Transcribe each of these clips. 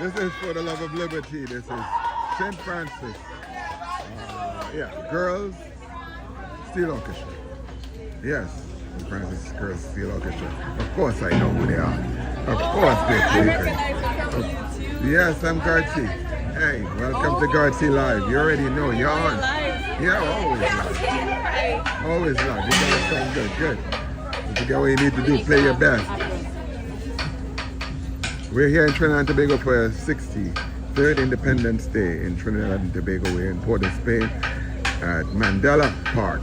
This is for the love of liberty. This is St. Francis. Yeah, Girls Steel Orchestra. Yes, St. Francis Girls Steel Orchestra. Of course I know who they are. Of course they're I recognize them from YouTube. Yes, I'm Garty. Hey, welcome to Garty Live. You already know you're on. Yeah, always live. Always live. You gotta sound good, good. Don't forget what you need to do. Play your best. We're here in Trinidad and Tobago for 63rd Independence Day in Trinidad and Tobago. We're in Port of Spain at Mandela Park.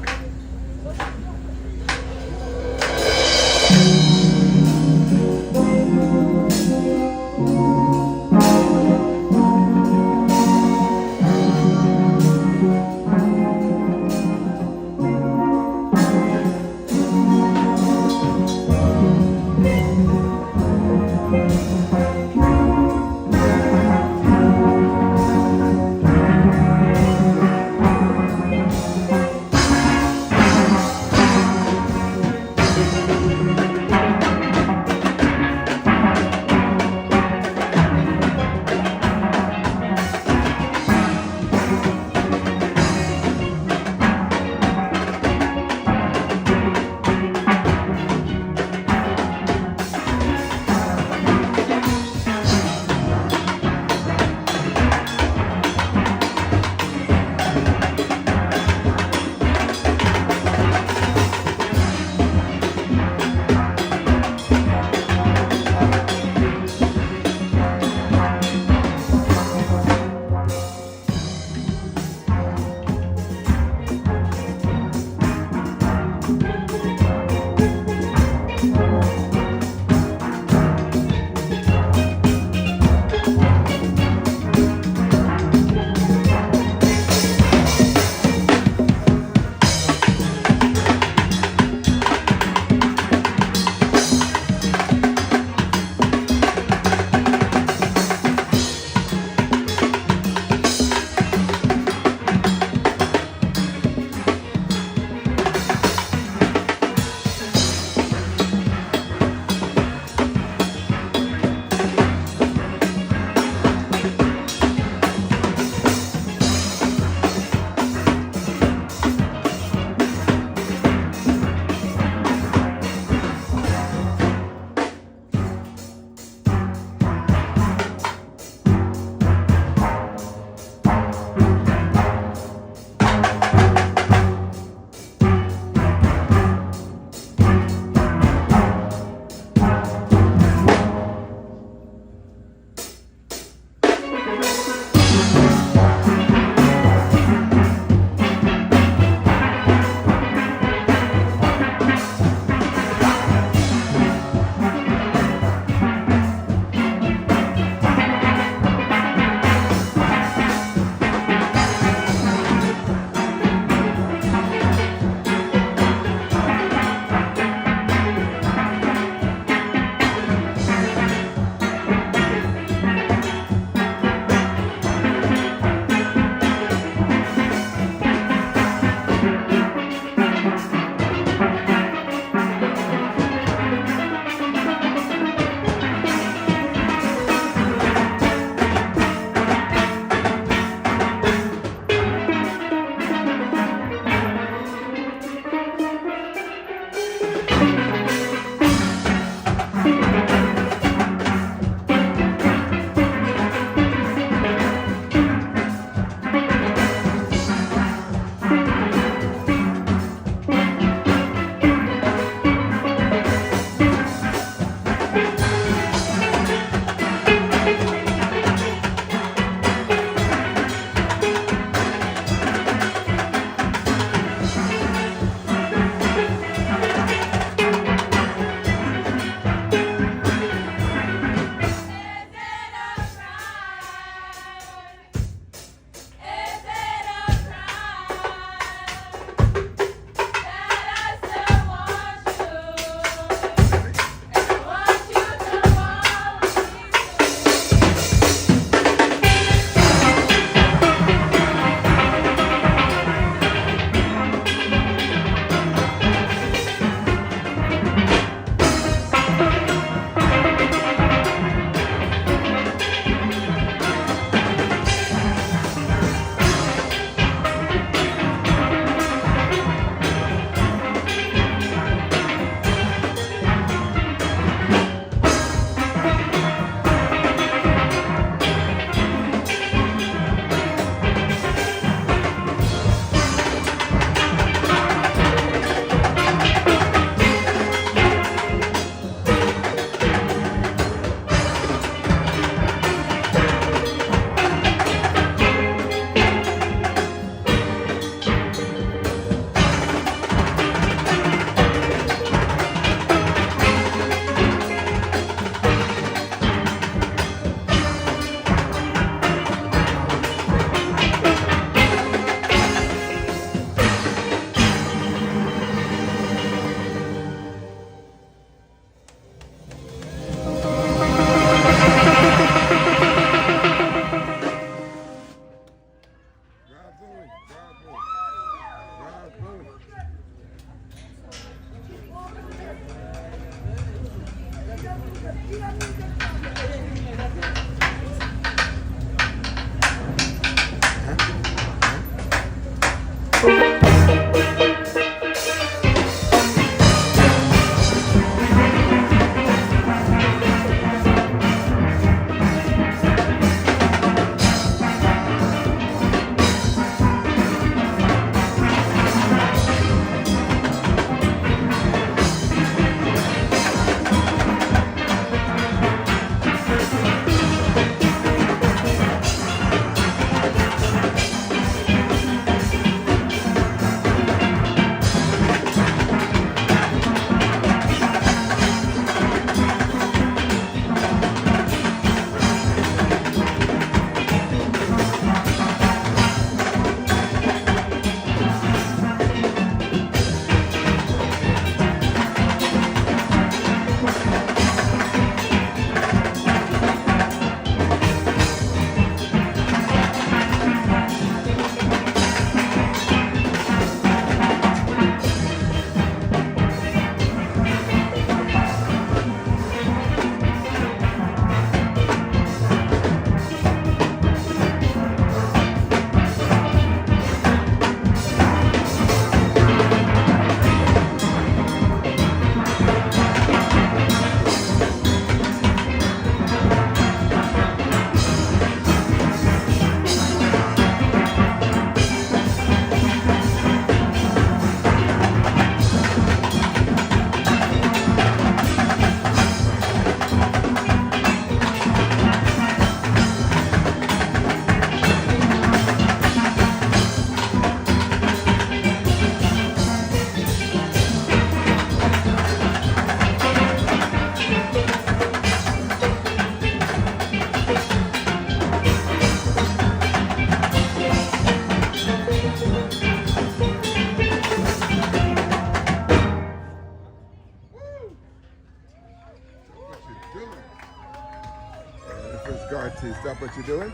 stop what you're doing.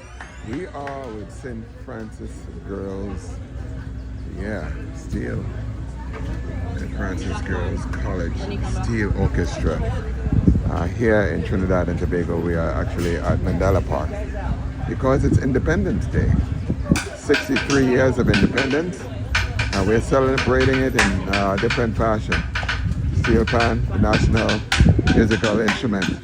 We are with St. Francis Girls, yeah, St. Francis Girls College Steel Orchestra. Here in Trinidad and Tobago, we are actually at Mandela Park because it's Independence Day. 63 years of independence, and we're celebrating it in different fashion. Steelpan, the national musical instrument.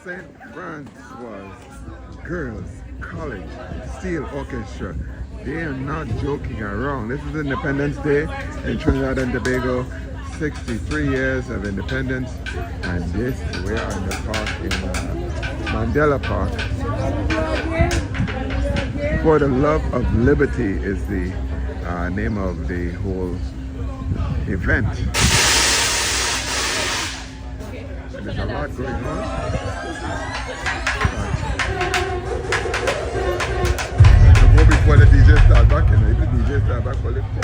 St. Francis Girls College Steel Orchestra. They are not joking around. This is Independence Day in Trinidad and Tobago. 63 years of independence, and this we are in the park in Mandela Park. For the Love of Liberty is the name of the whole event. And there's a lot going on. Go before the DJ start back, and if the DJ start back for lifting.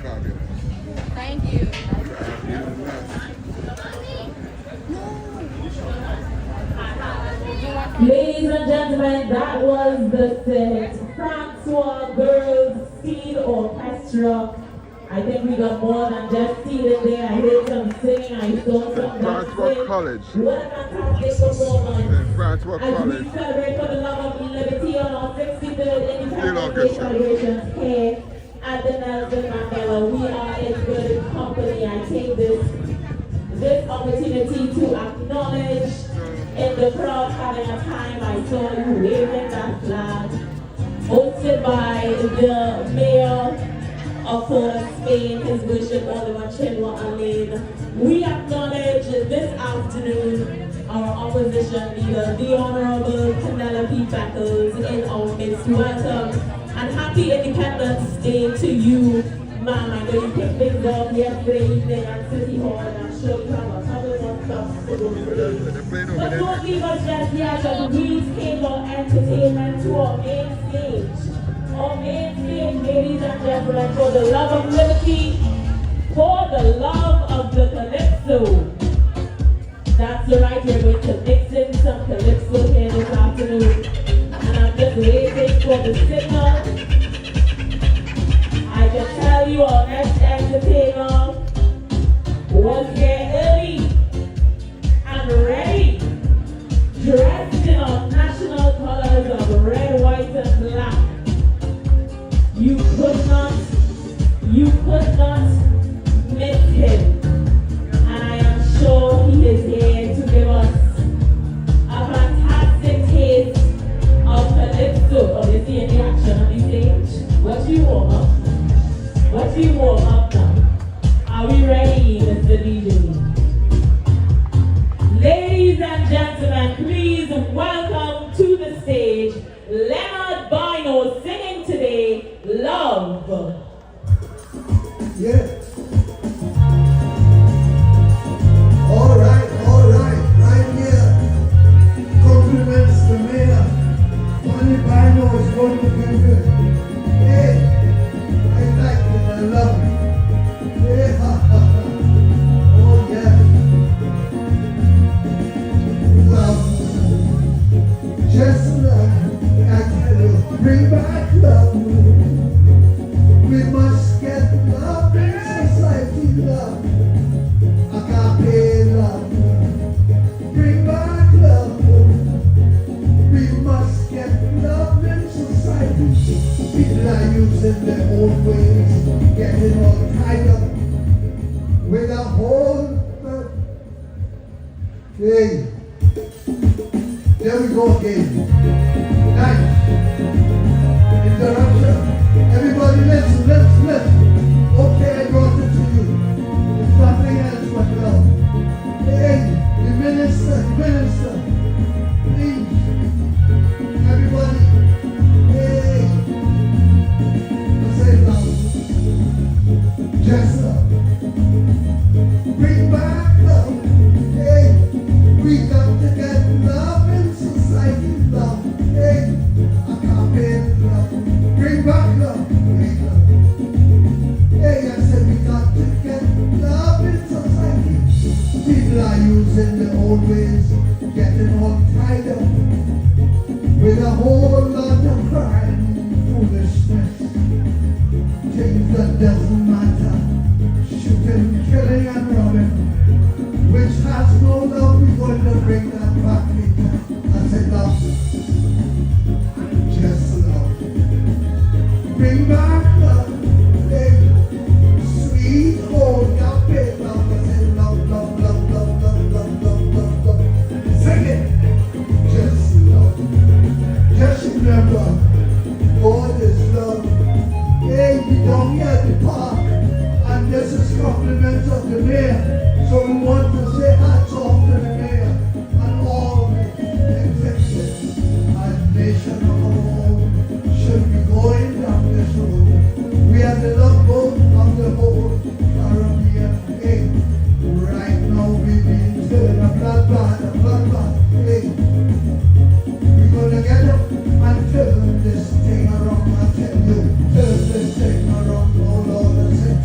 fabulous. Thank you. Ladies and gentlemen, that was the set. Francois Girls Steel Orchestra. I think we got more than just steel in there. I heard some singing, I saw some dancing. College. What a fantastic performance. Francois As College. we celebrate for the love of liberty on our 63rd Independence Day celebrations here at the Nelson Mandela. We are in good company. I take this opportunity to acknowledge in the crowd having a time. I saw you waving that flag, hosted by the mayor of Port of Spain, His Worship Oliver Chinua Alain. We acknowledge this afternoon our opposition leader, the Honorable Penelope in our midst. Welcome and happy Independence Day to you, ma'am. I know you picked things up yesterday evening at City Hall, and I'm sure you have a couple more stuff to do today. But don't leave us just yet, as we came our entertainment to our main stage. Our main stage, ladies and gentlemen, for the love of liberty, for the love of the Calypso. That's right, we're going to mix in some Calypso here this afternoon. And I'm just waiting for the signal. I can tell you our next entertainer was here early and ready, dressed in our national colors of red, white, and black. You could not miss him. And I am sure he is here to give us a fantastic taste of Calypso. Oh, you see any action on the stage? What you warm up? What you warm up now? Are we ready, Mr. DJ? Ladies and gentlemen, please welcome to the stage Leonard Bino singing today, Love. Yeah. All right, right here. Compliments the mayor. Money Bino is going to give it. Hey, I like it, I love it. Yeah, oh yeah. Love, just love. I tell you, bring back love. We must get love in society, love. Agape love. Bring back love. We must get love in society. People are using their own ways, getting all tied up with a whole hey. There we go again. Nice. Interruption. Everybody listen. Okay, I brought it to you. It's nothing else but love. Hey, the minister. Please. Everybody. Hey. I say love. Just love. Bring back love. Hey, we got to get love in society. Love. Hey, I can't pay love. Bring back love. Hey, I said we got to get love in society. People are using their own ways, getting all tied up with a whole lot of crime, foolishness, things that doesn't matter, shooting, killing, and robbing, which has no love. We're going to bring that back later. I said love, just love. Bring back love, baby. Sweet old agape love. I said love. Sing it. Just love. Just remember, God is love. Hey, we down here at the park, and this is compliments of the mayor. So we want to say hats off to the mayor and all the executives and nation of our own should be going down this road. We have the love boat of the whole Caribbean. Hey, right now we've been turning a bloodbath. Hey, we're gonna get up and turn this thing around. I tell you, turn this thing around. Oh Lord, I said,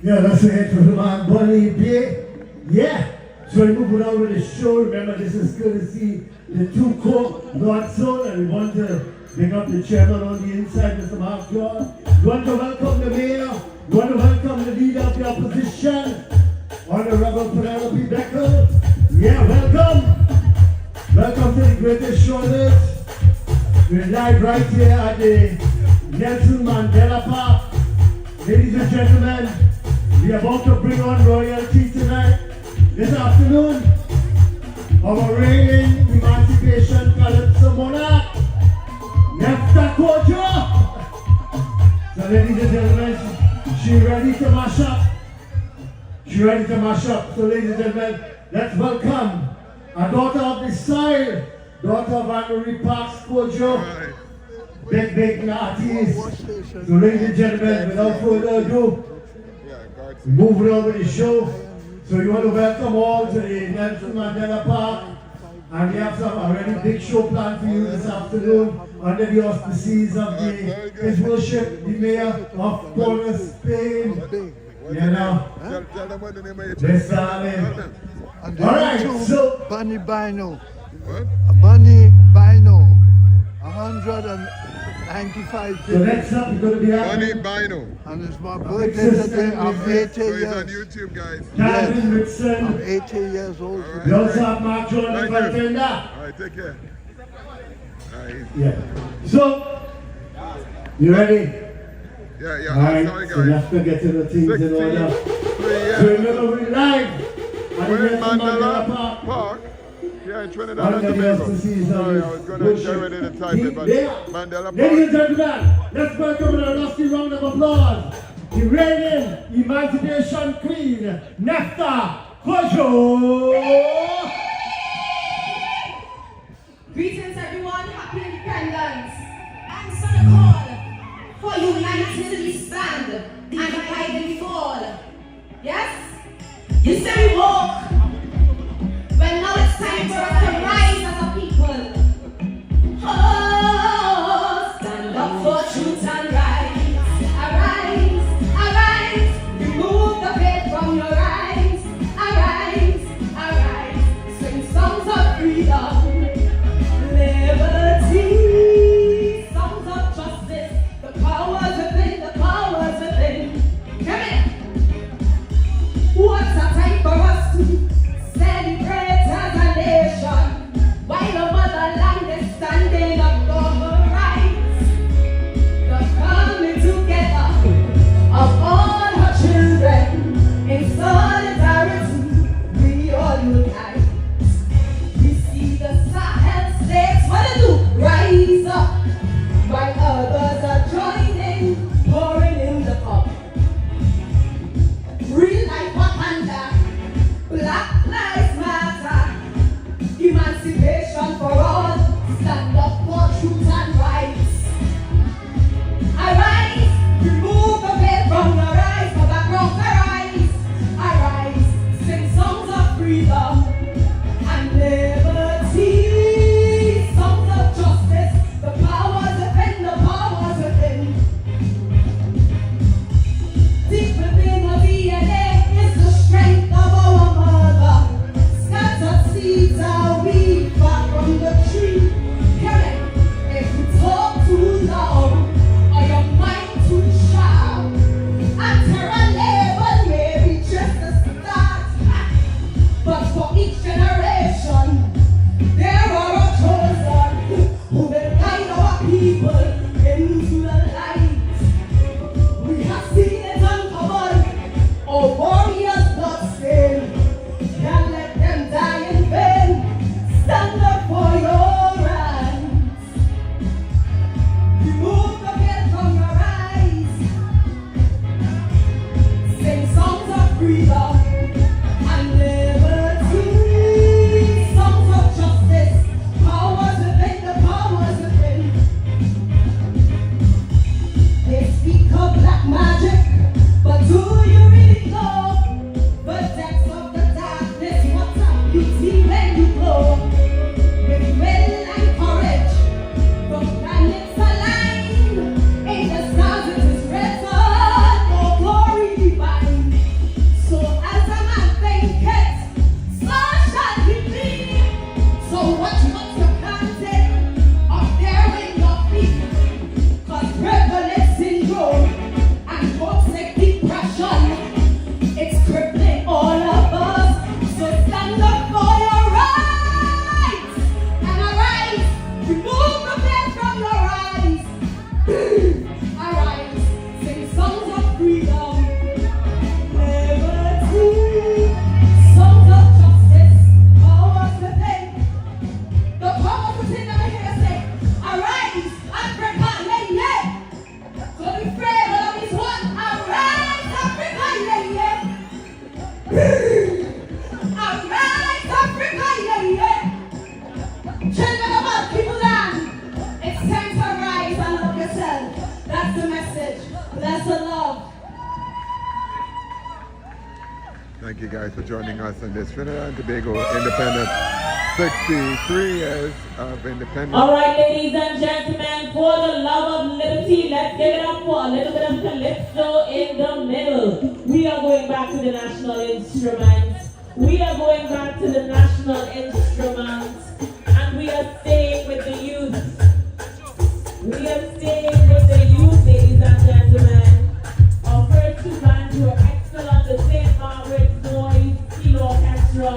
Yeah, that's the hit from my Bunny Bay. Yeah. So we're moving on with the show. Remember, this is good to see the two co-God's Son, and we want to bring up the chairman on the inside, Mr. Mark John. We want to welcome the mayor. We want to welcome the leader of the opposition, Honorable Penelope Becker. Yeah, welcome. Welcome to the greatest show list. We're live right here at the Nelson Mandela Park. Ladies and gentlemen, we're about to bring on royalty tonight. This afternoon, our reigning Emancipation Calypso monarch, Nefta Kojo. So ladies and gentlemen, she ready to mash up. She ready to mash up. So ladies and gentlemen, let's welcome a daughter of the soil, daughter of Anne-Marie Parks Kojo, big artist. So ladies and gentlemen, without further ado, we're moving on with the show. So you want to welcome all to the Nelson Mandela Park, and we have some already big show planned for you this afternoon under the auspices of His Worship, the Mayor of Port Spain. You know, let's all right, so Bunny Bino. Bunny Bino. 195 so next up is going to be Bunny Bino. And it's my birthday today. I'm 80 So he's on years. YouTube, guys. Yes. I'm 80 years old. We also have Mark John and Contender. Alright, take care. Yeah. So, you ready? Yeah, Alright, sorry so guys. let's go get to the things in order. 63 years. So remember, we're live at the We're in Nelson Mandela Mandela Park. Park. Here in Trinidad and Under the Tobago. auspices Sorry, of I was His going to Worship. get ready to type it, but Mandela Park. Ladies and gentlemen, let's welcome with a lusty round of applause the reigning Emancipation Queen, Nefta Kojo. Greetings everyone, happy Independence. Answer the call for united we stand and divided we fall. Yes? You say we walk. Well, now it's time for us to rise as a people. Oh, stand up for truth and right. Arise, arise, remove the veil from your eyes. Arise, arise, sing songs of freedom, liberty, songs of justice. The powers within, the powers within. Come here. What's a time for us to celebrate as a nation? message. Bless and love. Thank you guys for joining us on this Trinidad and Tobago Independence. 63 years of independence. All right, ladies and gentlemen, for the love of liberty, let's give it up for a little bit of Calypso in the middle. We are going back to the national instruments. We are going back to the national instruments. And we are staying with the youth. We are staying with the youth, ladies and gentlemen. Our first two bands were excellent. The St. Margaret's Boys Steel Orchestra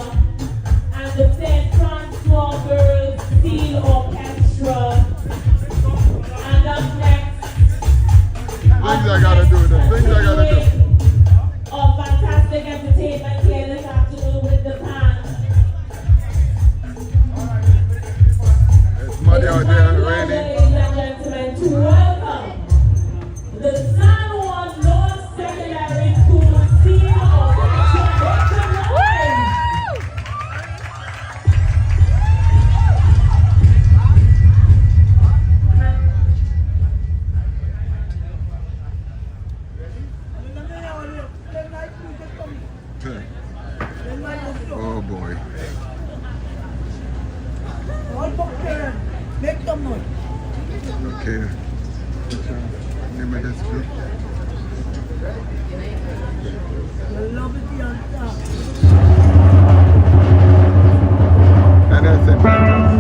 and the St. Francois Girls Steel Orchestra. And up next, Things I gotta do, the things I gotta do. Of fantastic entertainment here this afternoon with the band. It's muddy out there and rainy. Ladies and gentlemen, to welcome the San Juan North Secondary School Steel Orchestra. Oh boy. Okay. Name of this group. And that's Independence.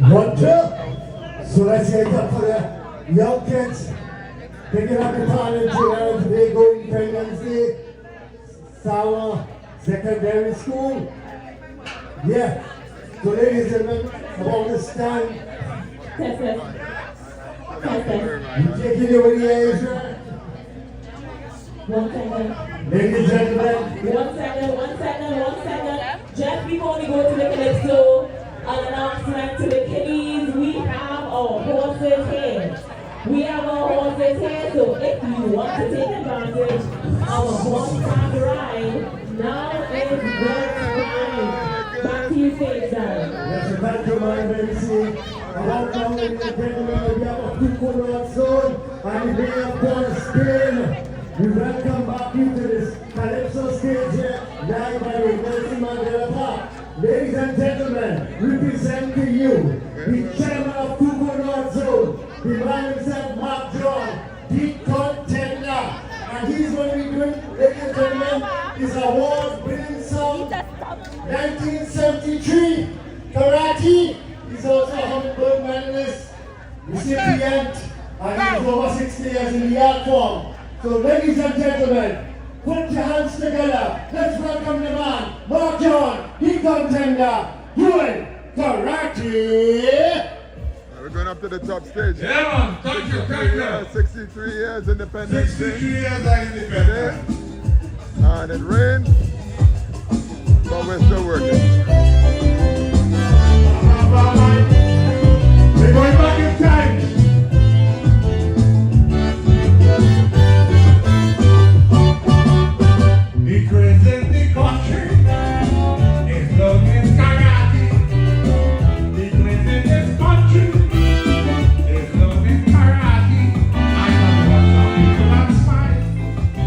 Rudder. So let's get it up for the young kids. Taking up the part in Trinidad and Tobago Independence Day. Summer Secondary School. Yeah. So ladies and gentlemen, about this time. You take it over the age, right? 1 second. Ladies and gentlemen. 1 second. Just before we go to the Calypso, an announcement to the kiddies, we have our horses here. So if you want to take advantage of a horse-back ride, now is the time. Back to you, stage time. Yes, thank you, my baby. About now, ladies and gentlemen, we have a two-corner zone and we have for Spain. We welcome back you to this Calypso stage here, live by the Nelson Mandela Park. Ladies and gentlemen, representing you, the chairman of two-corner zone, the man himself, Mark John, the Contender, and he's going to be doing, ladies and gentlemen, his award-winning song, 1973, Karate. He's also a hummingbird medalist, recipient, and he's over 60 years in the art form. So ladies and gentlemen, put your hands together. Let's welcome the man, Mark John, the Contender, doing Karate. We're going up to the top stage. Yeah, man. Thank you, thank you. 63 years Independence Day. 63 years of independence. And it rained, but we're still working. We're going back in time. The craze in the country is loving karate. The craze in this country is loving karate. I know what some people are smile.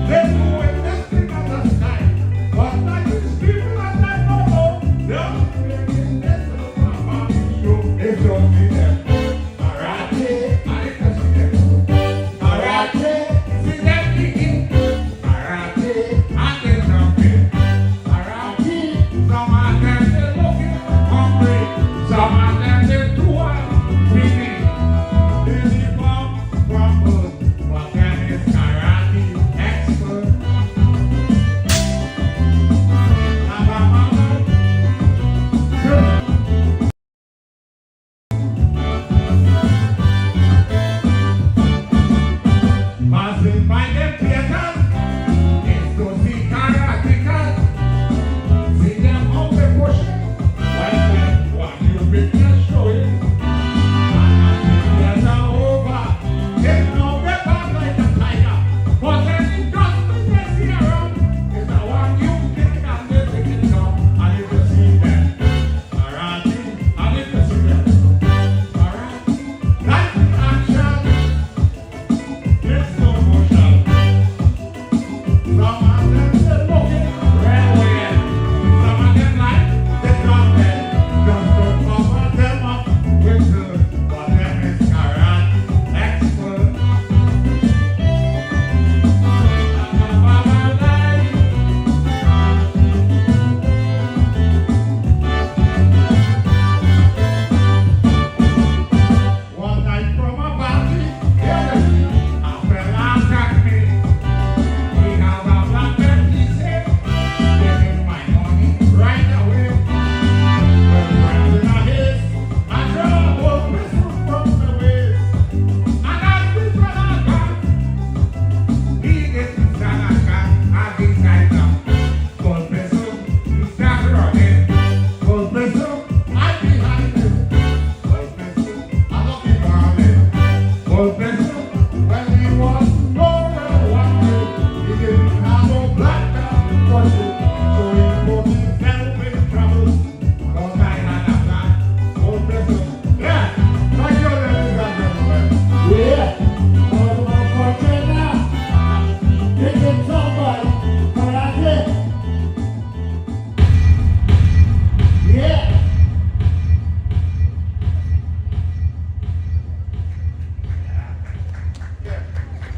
They do it just because of style. But like these people that I know, they're making this little mama show. It's loving them. Karate, I can see them. Karate, see them kicking. Karate, I can jump in. Karate, some of them they looking hungry. Some of them they too hungry. They become crumbled. But then it's karate expert.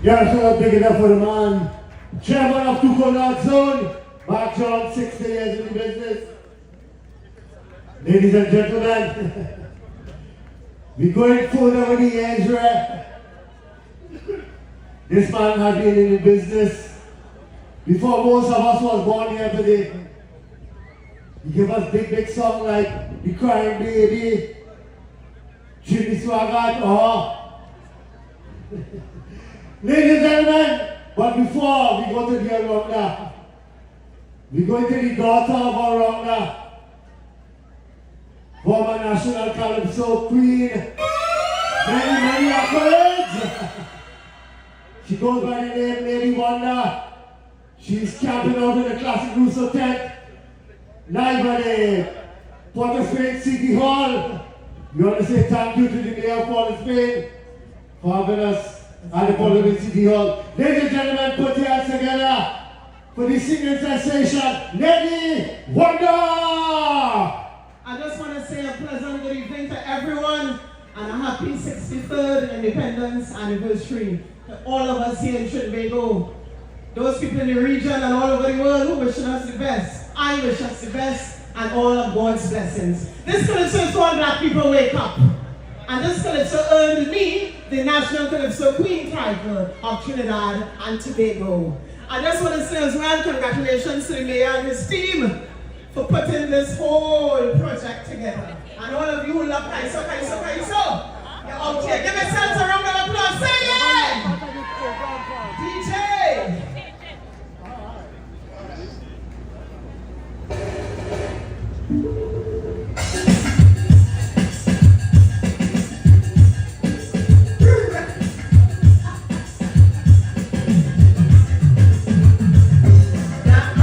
Yeah, so big enough for the man. Chairman of Tuco North Zone, Mark John, 60 years in the business. Ladies and gentlemen, we're going further with the years, right? This man had been in the business before most of us was born here today. He gave us big songs like The Crying Baby, Jimmy Swaggart, Ladies and gentlemen, but before we go to the Arongna, we're going to the daughter of Arongna, former national Calypso queen, many accolades. She goes by the name Lady Wonder. She's camping out in the classic Russo tent, live at the Port of Spain City Hall. We want to say thank you to the Mayor of Port of Spain for having us at the Parliament City Hall. Ladies and gentlemen, put your hands together for the singing sensation, Lady Wonder! I just want to say a pleasant good evening to everyone and a happy 63rd Independence anniversary to all of us here in Trinidad and Tobago. Those people in the region and all over the world who wishing us the best. I wish us the best and all of God's blessings. This Calypso is called Black People Wake Up. And this Calypso earned me the National Calypso Queen title of Trinidad and Tobago. I just want to say as well, congratulations to the mayor and his team for putting this whole project together. And all of you who love Calypso, you're out here. Give yourselves a round of applause. Say yeah! DJ! That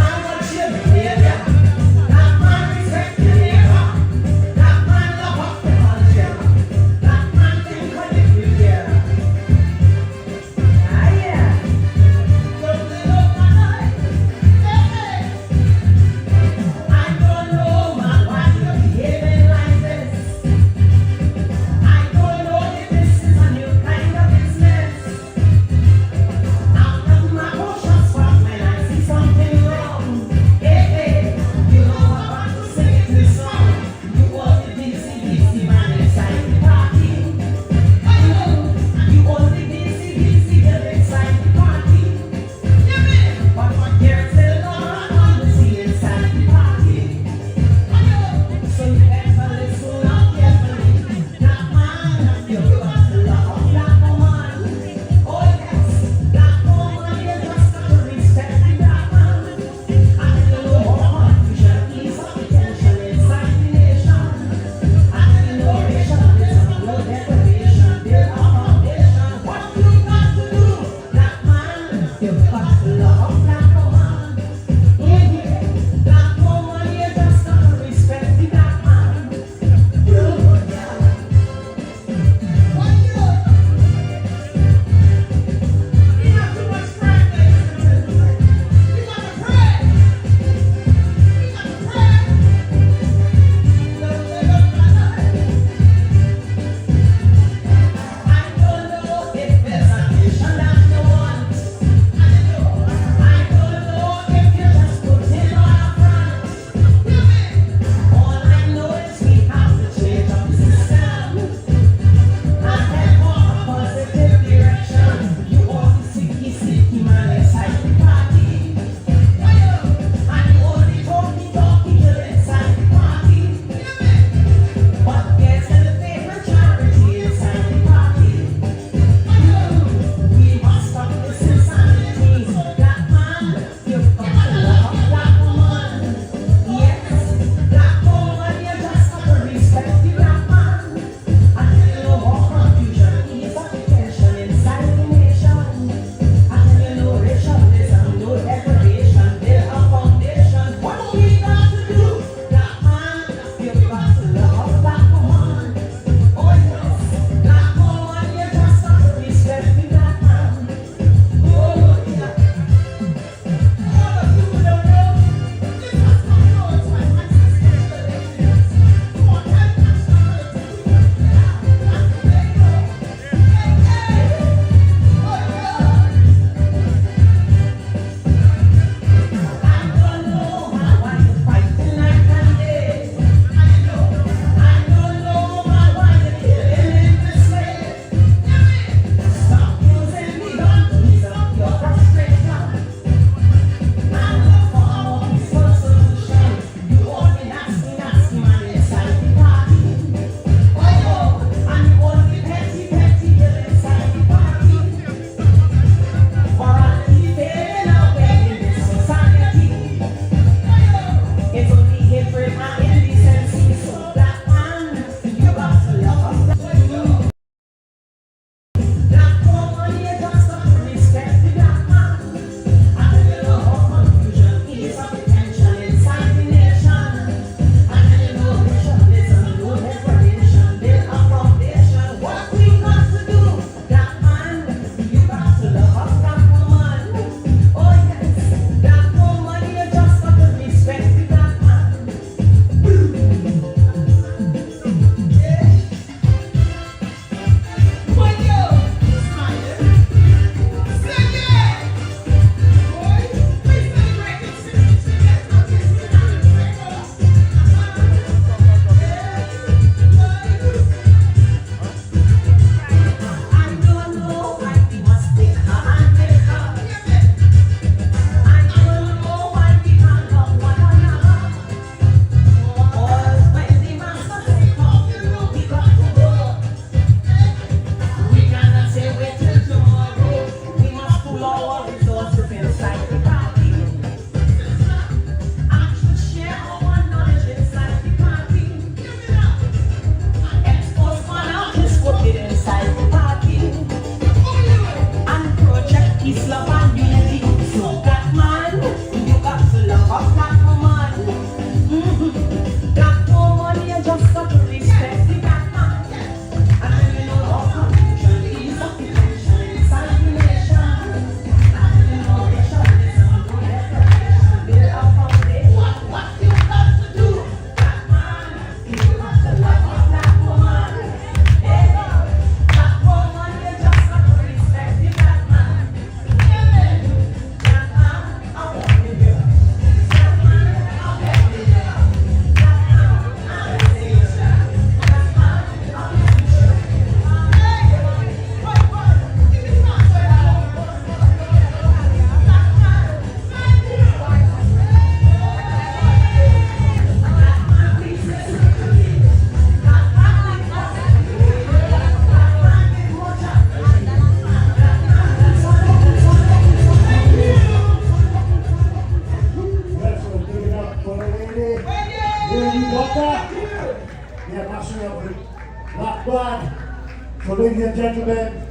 So ladies and gentlemen,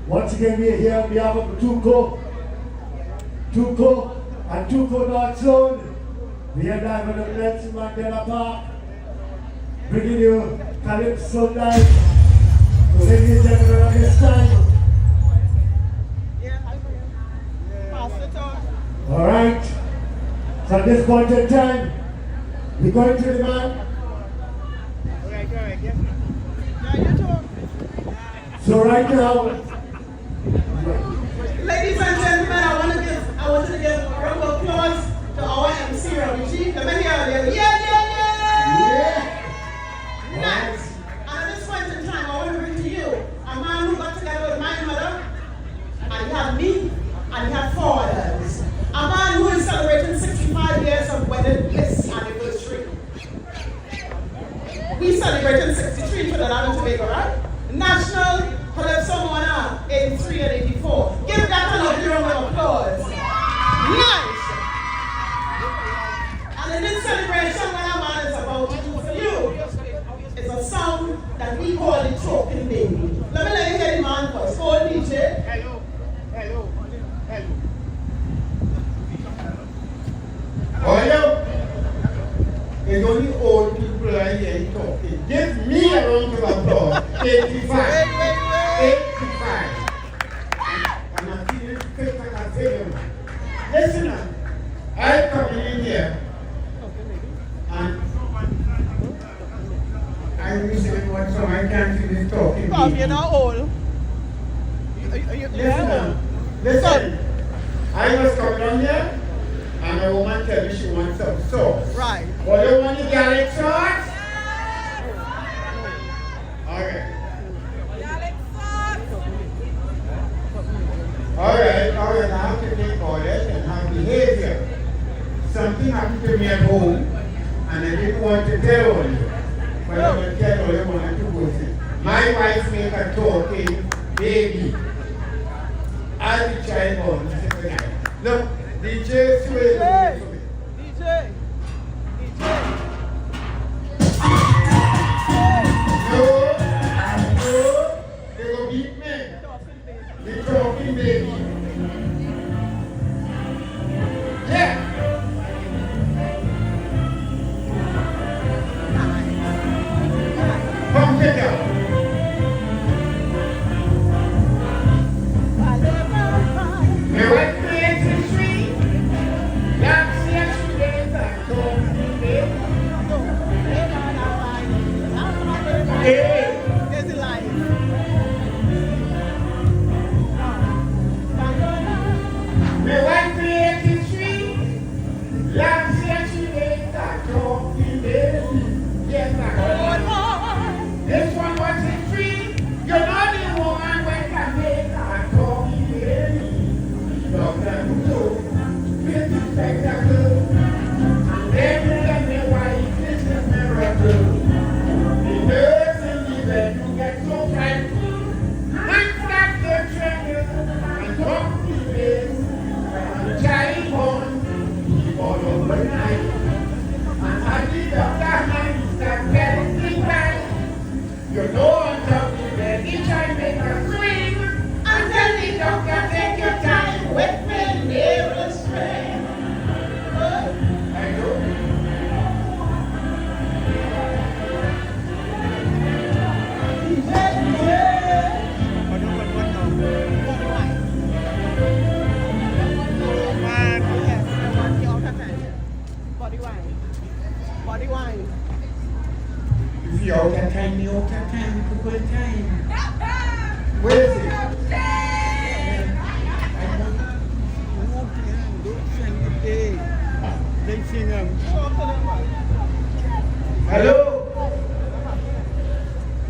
once again we are here on behalf of Tuco and Tuco North Zone. We are live at the Nelson Mandela Park, bringing you Calypso live. So ladies and gentlemen, at this time. Alright, so at this point in time, we're going to the man. So right now, Ladies and gentlemen, I want to give a round of applause to our MC, Robbie Chief. Let me hear you. Yeah. Nice. And at this point in time, I want to bring to you a man who got together with my mother, and he had me, and he had 4 others. A man who is celebrating 65 years of wedding bliss anniversary. We celebrated 63 for the Trinidad and Tobago, right? National Calypso Monarch, 83 and 84. Give that a lovely round of applause. Nice. And in this celebration, what our man is about to do for you is a song that we call the Talking Baby. Let me let you hear the man first. Hold DJ. Hello. Hello. It's only old people are here talking. Give me a round of applause. 85. 85. And I'm feeling fit like I feel. Listen, I come in here and I'm listening what song I can't finish talking. Come, you're not old. Listen. I was coming down here. And a woman tell me she wants some sauce. Right. What do you want, the garlic sauce? Okay. Garlic sauce. Alright, I have to take orders and have behavior. Something happened to me at home and I didn't want to tell on you. But I'm going to tell all you want to go see. My wife made a talking baby. As the child born, look. DJ, sway. DJ. No, they will beat me. The talking baby. Yeah. Come get out. My wife creates a tree. That's yesterday. Hey. There's a life. My wife created a tree. Last yesterday, I talking baby. Yes, I This one was a tree. You're not the woman when I make a talking baby. Dr. Who, this spectacle. And then you let me wife, this is miracle. The nurse in the bed, you get so frightened. And stop the treadmill and talk to the base. And child born, he born overnight. And I did the hand, start getting things back. You know I'm talking about each I make a swing. And tell the doctor, take your time with me, never stray. I know. Body wine. If you out of time, good time. Where is it? Hello?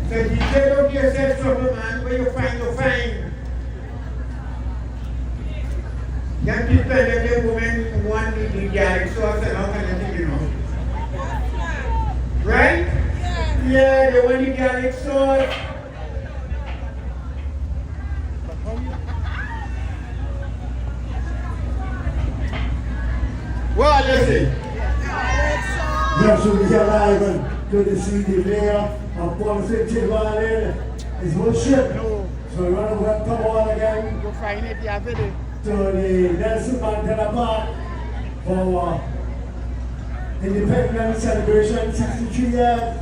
So you take up yourself trouble, man. Where you find? Young people and young women want the garlic sauce and all kind of thing, you know. Right? Yeah, they want the garlic sauce. Well, listen. yeah, so we are live and good to see the mayor of Port St. Violin. is worship. So we want to welcome all again Go find it, yeah, video. to the Nelson Mandela Park for our Independence celebration, 63 years.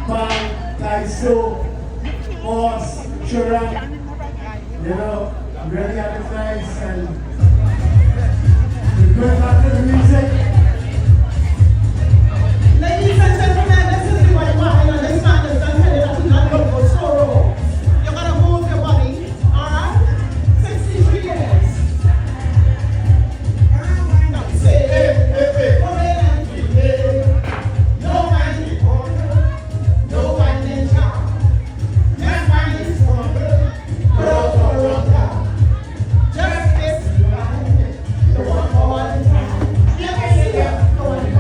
Pan, Calypso, horse, children, you know, really have it nice and we're going back to the music. Ladies and gentlemen, this is the way why on this man is done headed up to that local sorrow. You're gonna move your body, alright? 63 years. Now say, no man in charge. That man is stronger. Justice, the one for all the time. Yes, the one for one.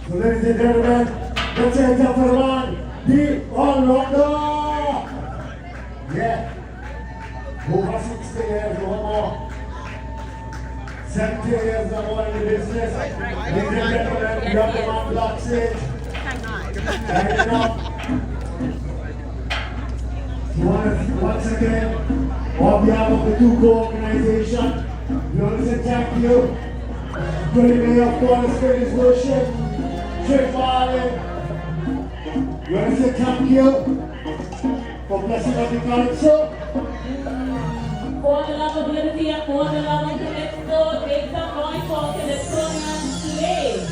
So ladies and gentlemen, let's say it up for the man, the all-rounder. Yeah. Over 60 years, no more. 70 years no more in the business. Ladies and gentlemen, we have the man backstage. Lighting up. So once again, on behalf of the Tuco organization, we want to say thank you. To the mayor of Corner Spirit worship. Trick Marlin. We want to say thank you for blessing us with Calypso. For the love of liberty and for the love of Calypso, make some noise for Calypsonian slaves.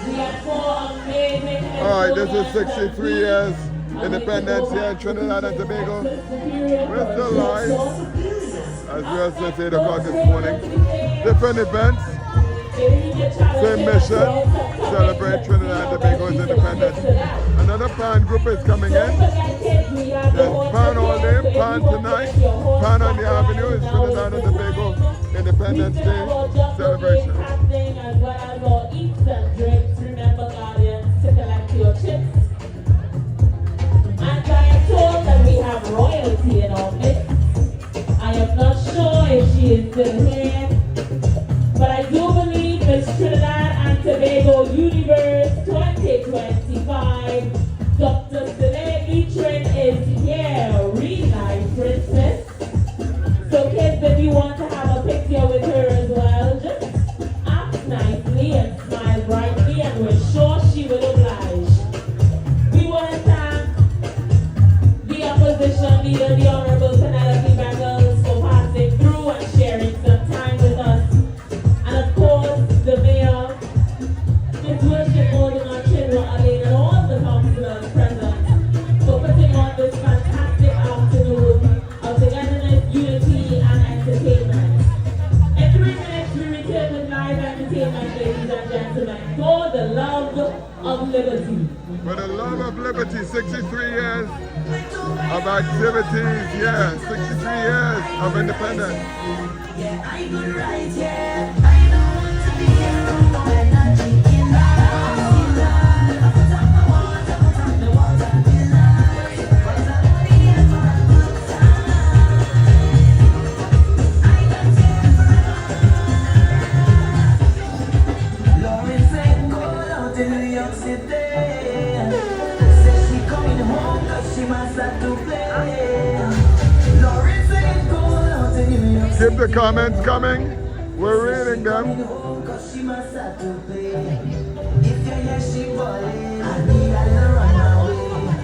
We have four amazing Calypsonian. Alright, this is 63 years Independence here in Trinidad and Tobago. We're still live, as we are since 8 o'clock this morning. Different events, same mission, celebrate Trinidad and Tobago's independence. Another pan group is coming in. There's pan all day, pan tonight, pan on the avenue is Trinidad and Tobago Independence Day celebration. As well as our eats and drinks, remember guardians to collect your chips. And I am told that we have royalty in our midst. I am not sure if she is still here, but I do believe Miss Trinidad and Tobago Universe 2025, Dr. Celine Trin is here, real life princess. So kids, if you want to have a picture with her as well, just act nicely and smile brightly, and we're sure she will oblige. We want to thank the opposition leader, liberty. For the love of liberty, 63 years of activities, yeah, 63 years of independence. Yeah, I go right, yeah. I don't want to be alone when I'm drinking love. I put on the water in life. For the money and for a good time. I don't care for Lauren said, go out in New York City. Said she coming home cause she must have to play. Lauren said, go out in New York City. Keep the comments coming. We're reading them. Cause she must have to pay. If you hear she ballin', I need a little run away.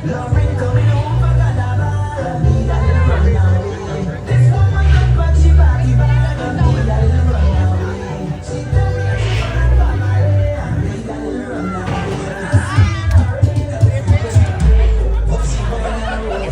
Lauren coming home for carnival. I need a little run away. This woman come back, she party bag. I need a little run away. She tell me she wanna come away. I need a little run away. Oh, she run away.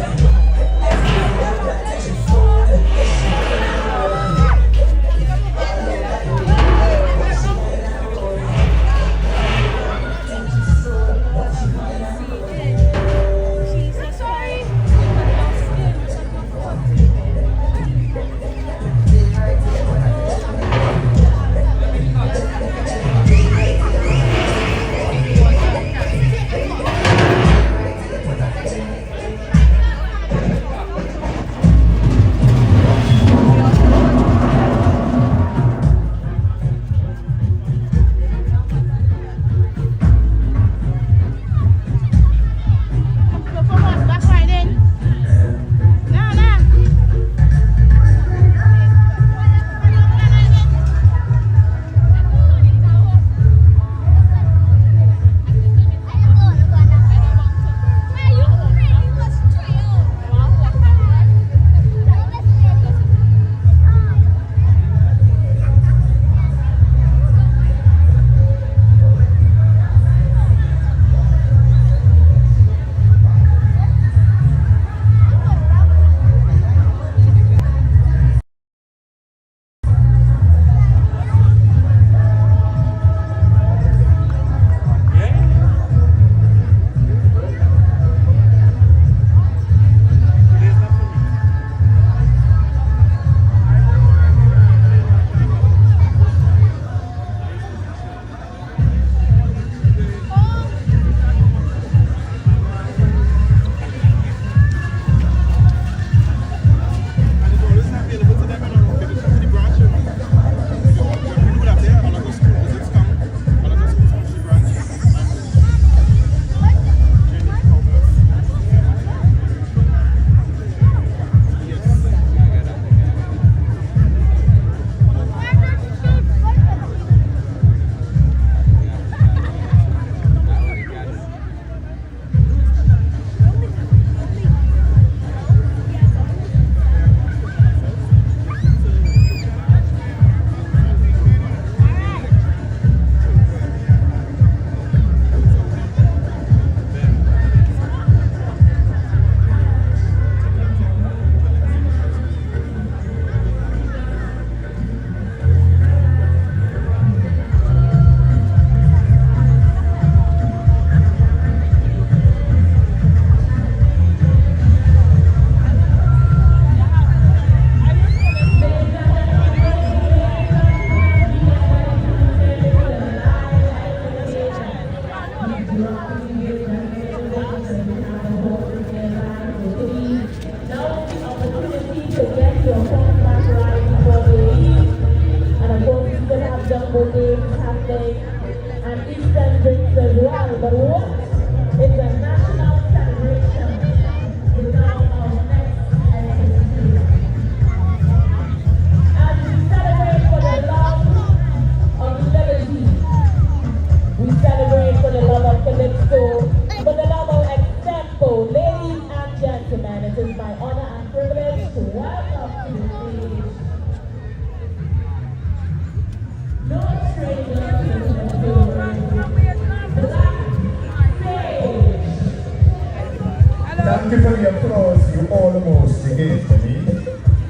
Thank you for the applause you almost gave to me.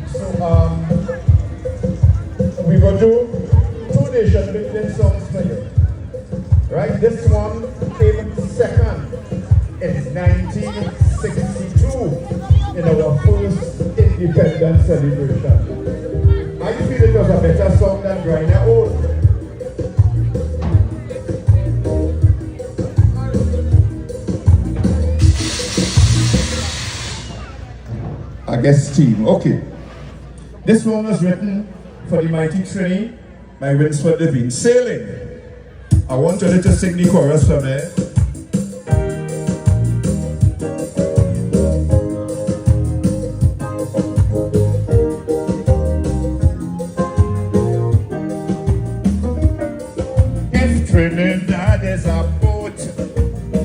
So we go do 2 nation building songs for you. Right, this one came second in 1962 in our first Independence celebration. I feel it was a better song than Grinder Old. I guess team, okay. This one was written for the mighty Trini by Winsford Devine. Sailing. I want you to sing the chorus for me. If Trinidad is a boat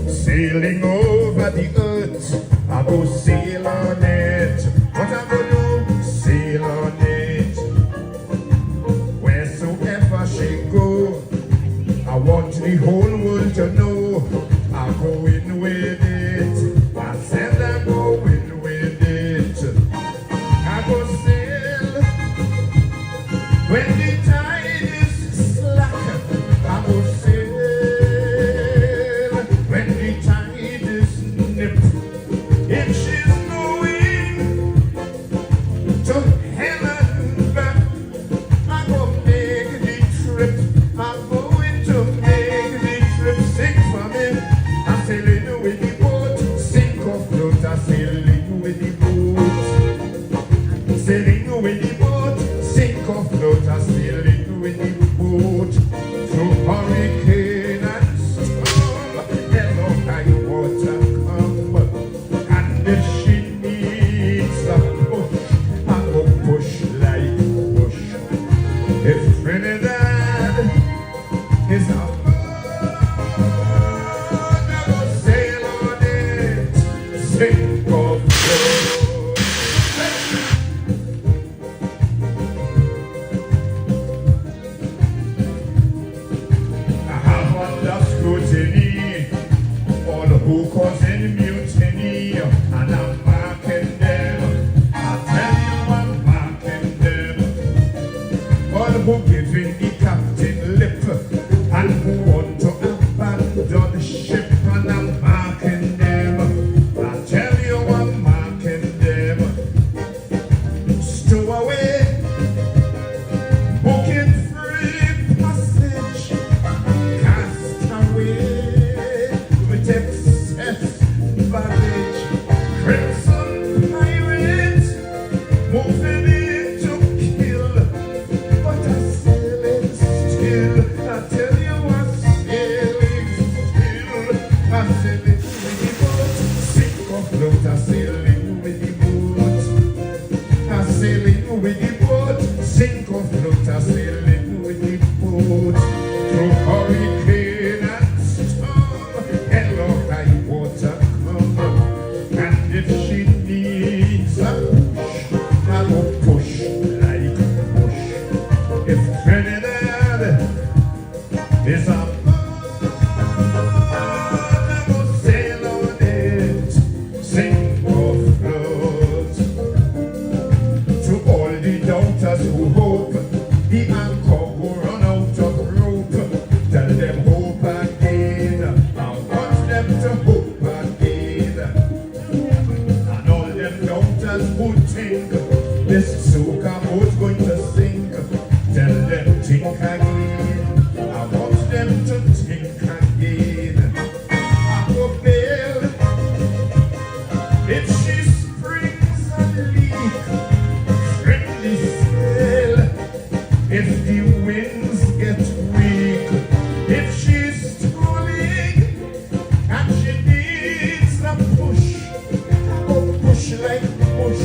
sailing over the earth, I go sail on it. What I go do? Sail on it. Wheresoever she go, I want the whole world to know I'm going with it. I said I'm going with it. I go sail when the tide is slack. I go sail when the tide is nip. If she's going to hell and back, I go make the trip. I'm going to make the trip. Sing for me. I'm sailing with the boat. Sink or float. I'm sailing with the boat. Sailing with the boat. Sink or float. I'm sailing with the boat. Through hurricane and storm, hello high water come. And if she needs a push, I go push like push. If Trinidad is a bird, I go sail on it. Sink or float. I have under scrutiny all who causing mutiny, and I'm marking them. I tell you I'm marking them. All who giving the captain lip and who want to abandon the ship, and I'm marking them. I tell you I'm marking them. Stow away, booking free passage, cast away with excess baggage. Crimson pirates moving in to kill, but I'm sailing still. I tell you I'm sailing still. I'm sailing with the boat. Sink or float. I'm sailing with the boat. I'm sailing with the boat. Sink or float. I'm sailing with the boat. Through hurricane and storm, hello high water come. And if she needs a push, I will push like push. If Trinidad is a bird, I will sail on it. Sink or float. To all the doubters who hope the anchor will run out of rope, tell them hope again. I want them to hope again. And all them doubters who think this soca boat's going to sink, tell them think again. I want them to think again. I go bail if she springs a leak. Trim the sail if the winds get weak. If she's stalling and she needs a push, I go push like push.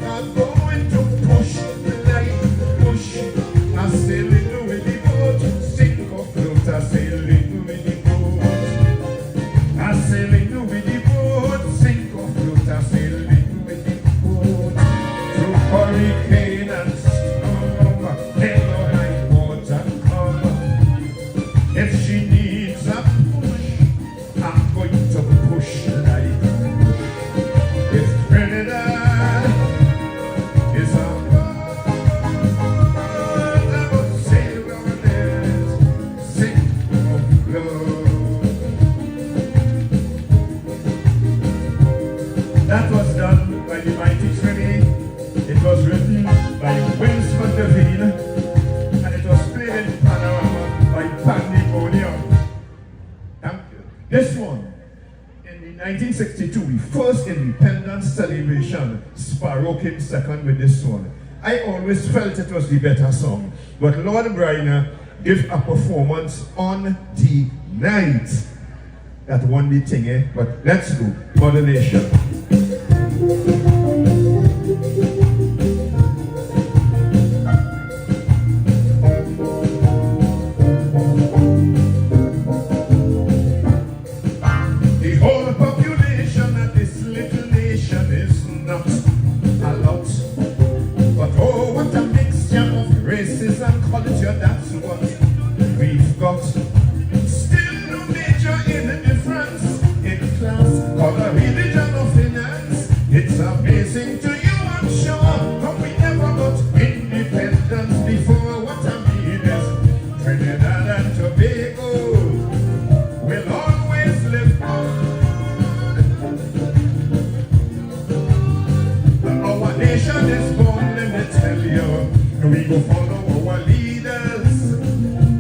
I'm going to push Independence celebration, Sparrow came second with this one. I always felt it was the better song, but Lord Briner gave a performance on the night that won the thing, eh? But let's go, Mother Nation. The whole population of this little nation is not a lot, but oh, what a mixture of races and culture, that's what we've got. Still no major in the difference in class, color, religion or finance. It's amazing to you, I'm sure, but we never got independence before. What I mean is Trinidad and Tobago will always live on. Our nation is born, let me tell you, we go follow our leaders.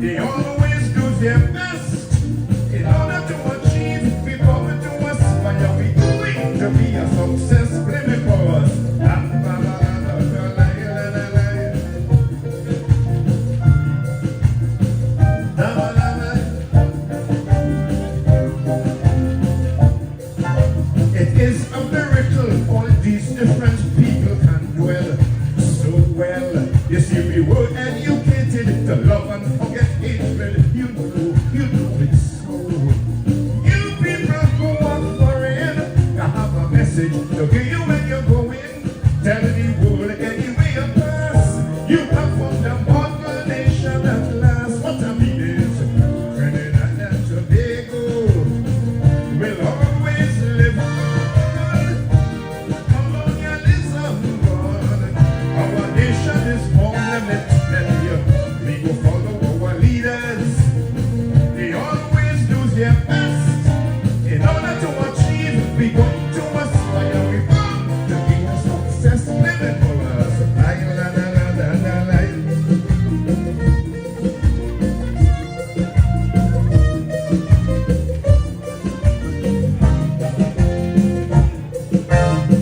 They always do their best in order to achieve. We come to aspire, we going to be a success. Blame it for us. It is a miracle all these different people can dwell so well. You see, we were educated to love and forget hatred. You know it's so. You people go out foreign, I have a message to give you when you're going. Tell the world anyway you pass. You have found a modern nation at last. What I mean is, Trinidad and Tobago will always live on. Colonialism gone. Our nation is born, let me tell you. We go follow our leaders. They always do their best in order to achieve. We go to aspire. We want to be a success. Live it for us. La, la, la, la, la, la, la.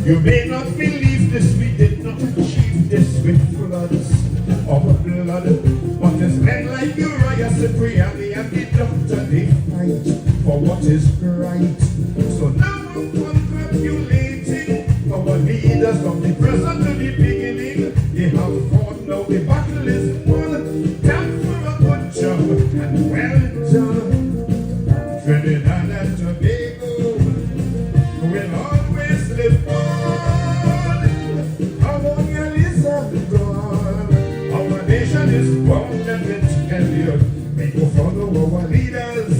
You may not believe this, we did not achieve this with floods or blood. But it's men like Uriah, Cipriani, and the doctor, they fight for what is right. So now I'm congratulating our leaders from the present to the beginning. They have fought, now the battle is won. Time for a good job and well done. Trinidad and Tobago will always live on. Colonialism gone. Our nation is born, let me tell you. We go follow our leaders.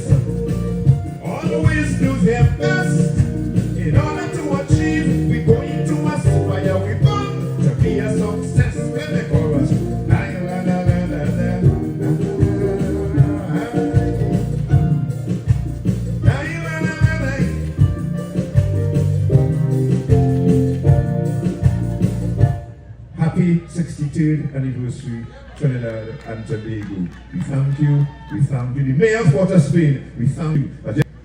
Always do their best in order to achieve. We going to aspire. We want to be a success. When they call us, la la la la la la la. Happy 63rd anniversary, Trinidad and Tobago. We thank you. We thank you. The Mayor of Port of Spain, we thank you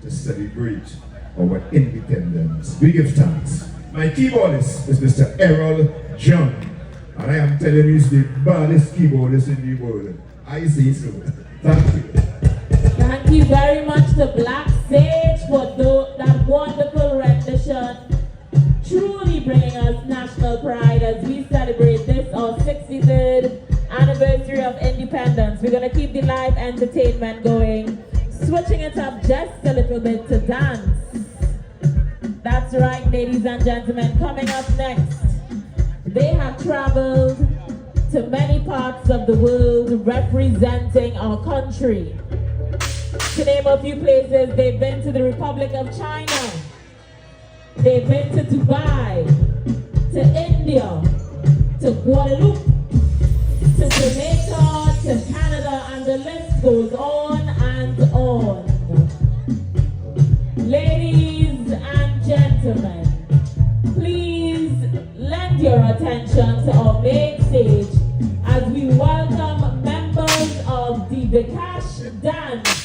to celebrate our independence. We give thanks. My keyboardist is Mr. Errol John, and I am telling you, he's the baddest keyboardist in the world. I say so. Thank you. Thank you very much to Black Sage for that wonderful rendition. Truly bringing us national pride as we celebrate this, our 63rd anniversary of independence. We're going to keep the live entertainment going, switching it up just a little bit to dance. That's right, ladies and gentlemen. Coming up next, they have traveled to many parts of the world representing our country. To name a few places, they've been to the Republic of China, they've been to Dubai, to India, to Guadeloupe, to Jamaica, to Canada, and the list goes on and on. Ladies and gentlemen, please lend your attention to our main stage as we welcome members of the Vikash Dance.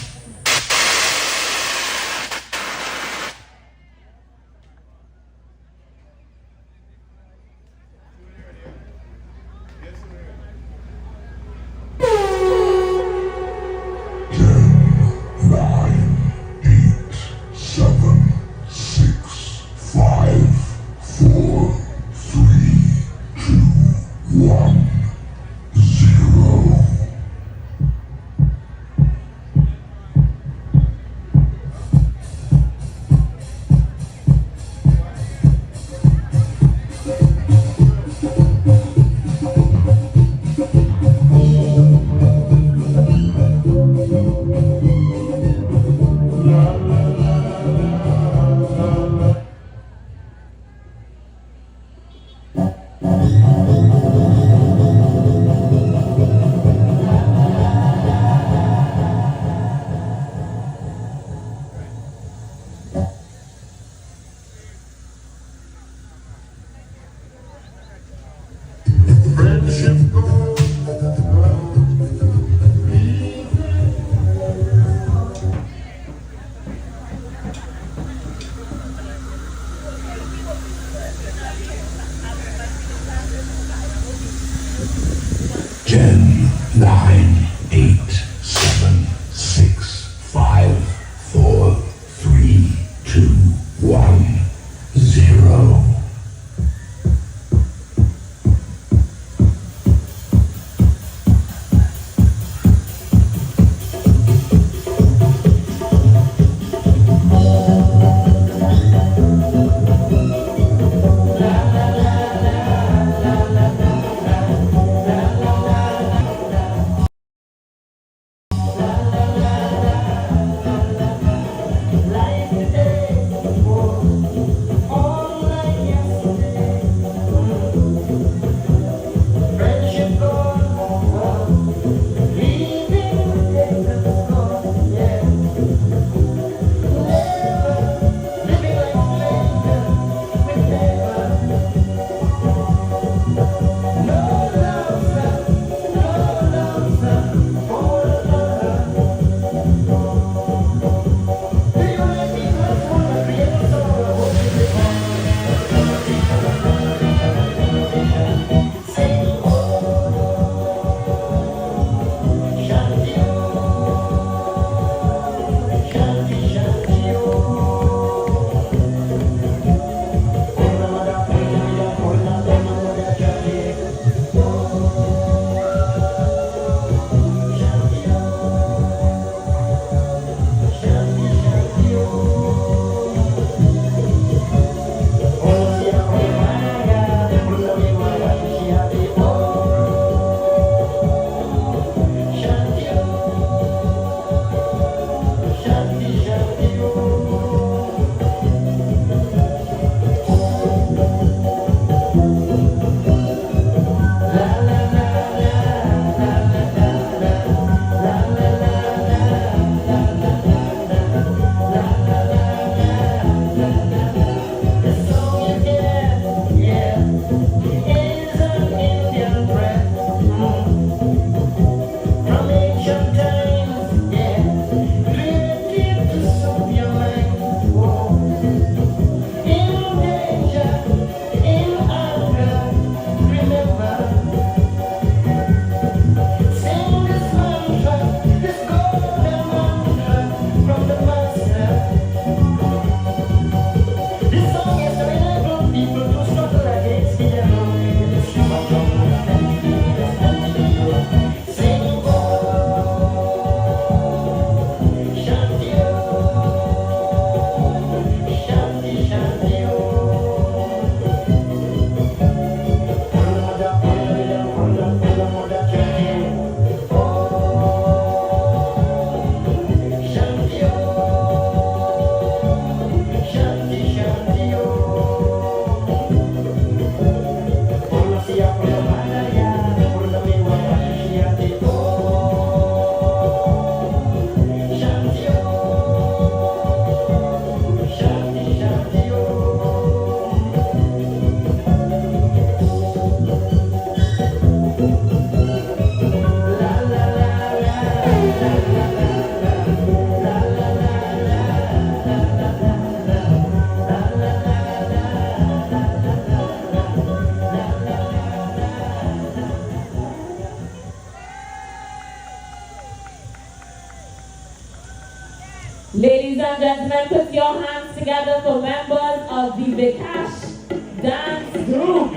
Ladies and gentlemen, put your hands together for members of the Vikash Dance Group.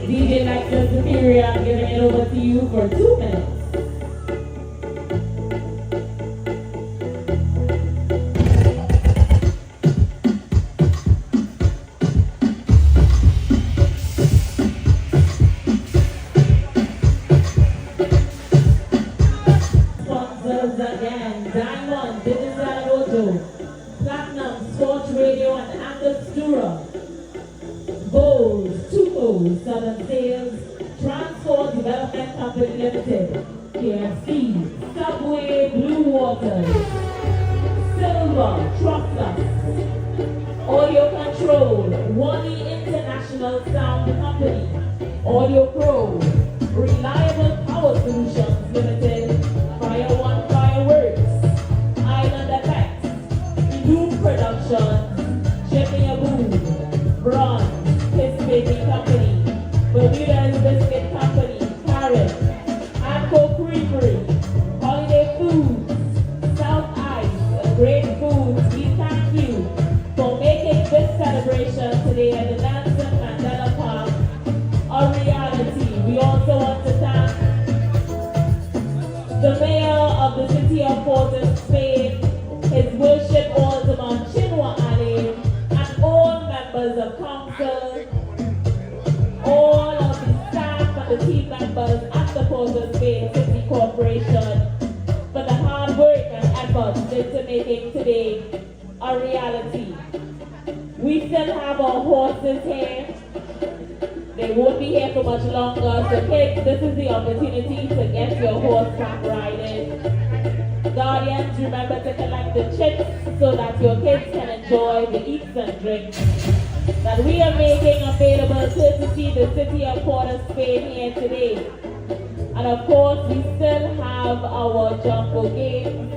DJ Lecture Superior, I'm giving it over to you for 2 minutes. Sponsors again, Diamond, Digital Auto, Platinum, Sports Radio, and Angostura. Bowls, Tuco, Southern Sales, Transport Development Company Limited, KFC, Subway, Blue Waters, Silver, Truckless, Audio Control, Wani International Sound Company, Audio Pro, Reliable Power Solutions Limited, Fire One Fireworks, Island Effects, Loop Productions, Jimmy Abu, Bronze, Kiss Baking Company, Bermuda's Biscuit Company, Paris, Anko Creamery, Holiday Foods, South Ice, Great Foods. We thank you for making this celebration today at the Nelson Mandela Park a reality. We also want to thank the Mayor of the City of Port of Spain, His Worship Alderman Chinua Ali, and all members of council, all of the staff and the team members at the Port of Spain City Corporation for the hard work and effort into making today a reality. We still have our horses here. They won't be here for much longer, so kids, this is the opportunity to get your horseback riding. Guardians, remember to collect the chips so that your kids can enjoy the eats and drinks that we are making available courtesy the City of Port of Spain here today. And of course, we still have our jumbo games.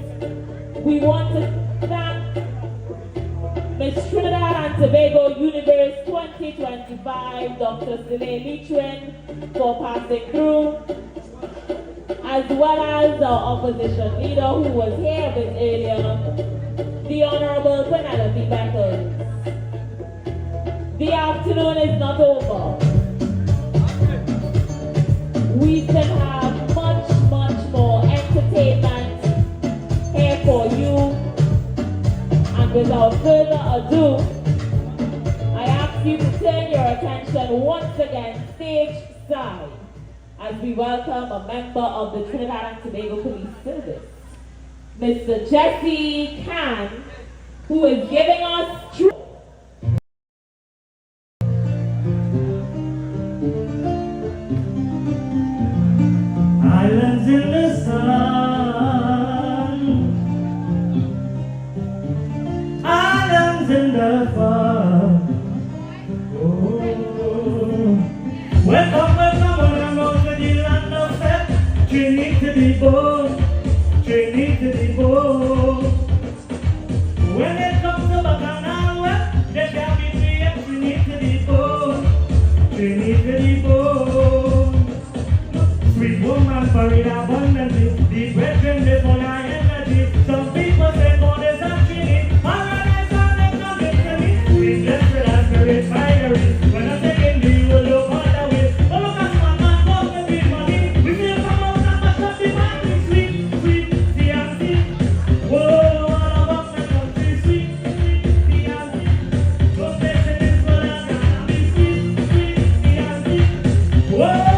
We want to thank Miss Trinidad and Tobago Universe 2025, Dr. Sile Litrin, for passing through, as well as the opposition leader who was here a bit earlier, the Honorable Penelope Beckles. The afternoon is not over. We still have much more entertainment here for you. And without further ado, I ask you to turn your attention once again stage side as we welcome a member of the Trinidad and Tobago Police Service, Mr. Jesse Khan, who is giving us true. Islands in the sun, islands in the fun. Oh, welcome, welcome to the land of faith. Trinity to the bone, Trinity to the bone. When it comes to Canal, there shall be free. Trinity to the bone, Trinity to the bone. Sweet woman buried abundantly. The brethren live on our energy. Some people say God is actually paradise and they come into me. We blessed with our spirit fiery. When I'm taking me, you will look all the way. Oh, look at my man, walk the big money. We feel come out and mash up the party. Sweet, sweet, the auntie. Whoa, all of us in country. Sweet, sweet, the auntie. Go places this one and gonna be sweet, sweet, the auntie. Whoa.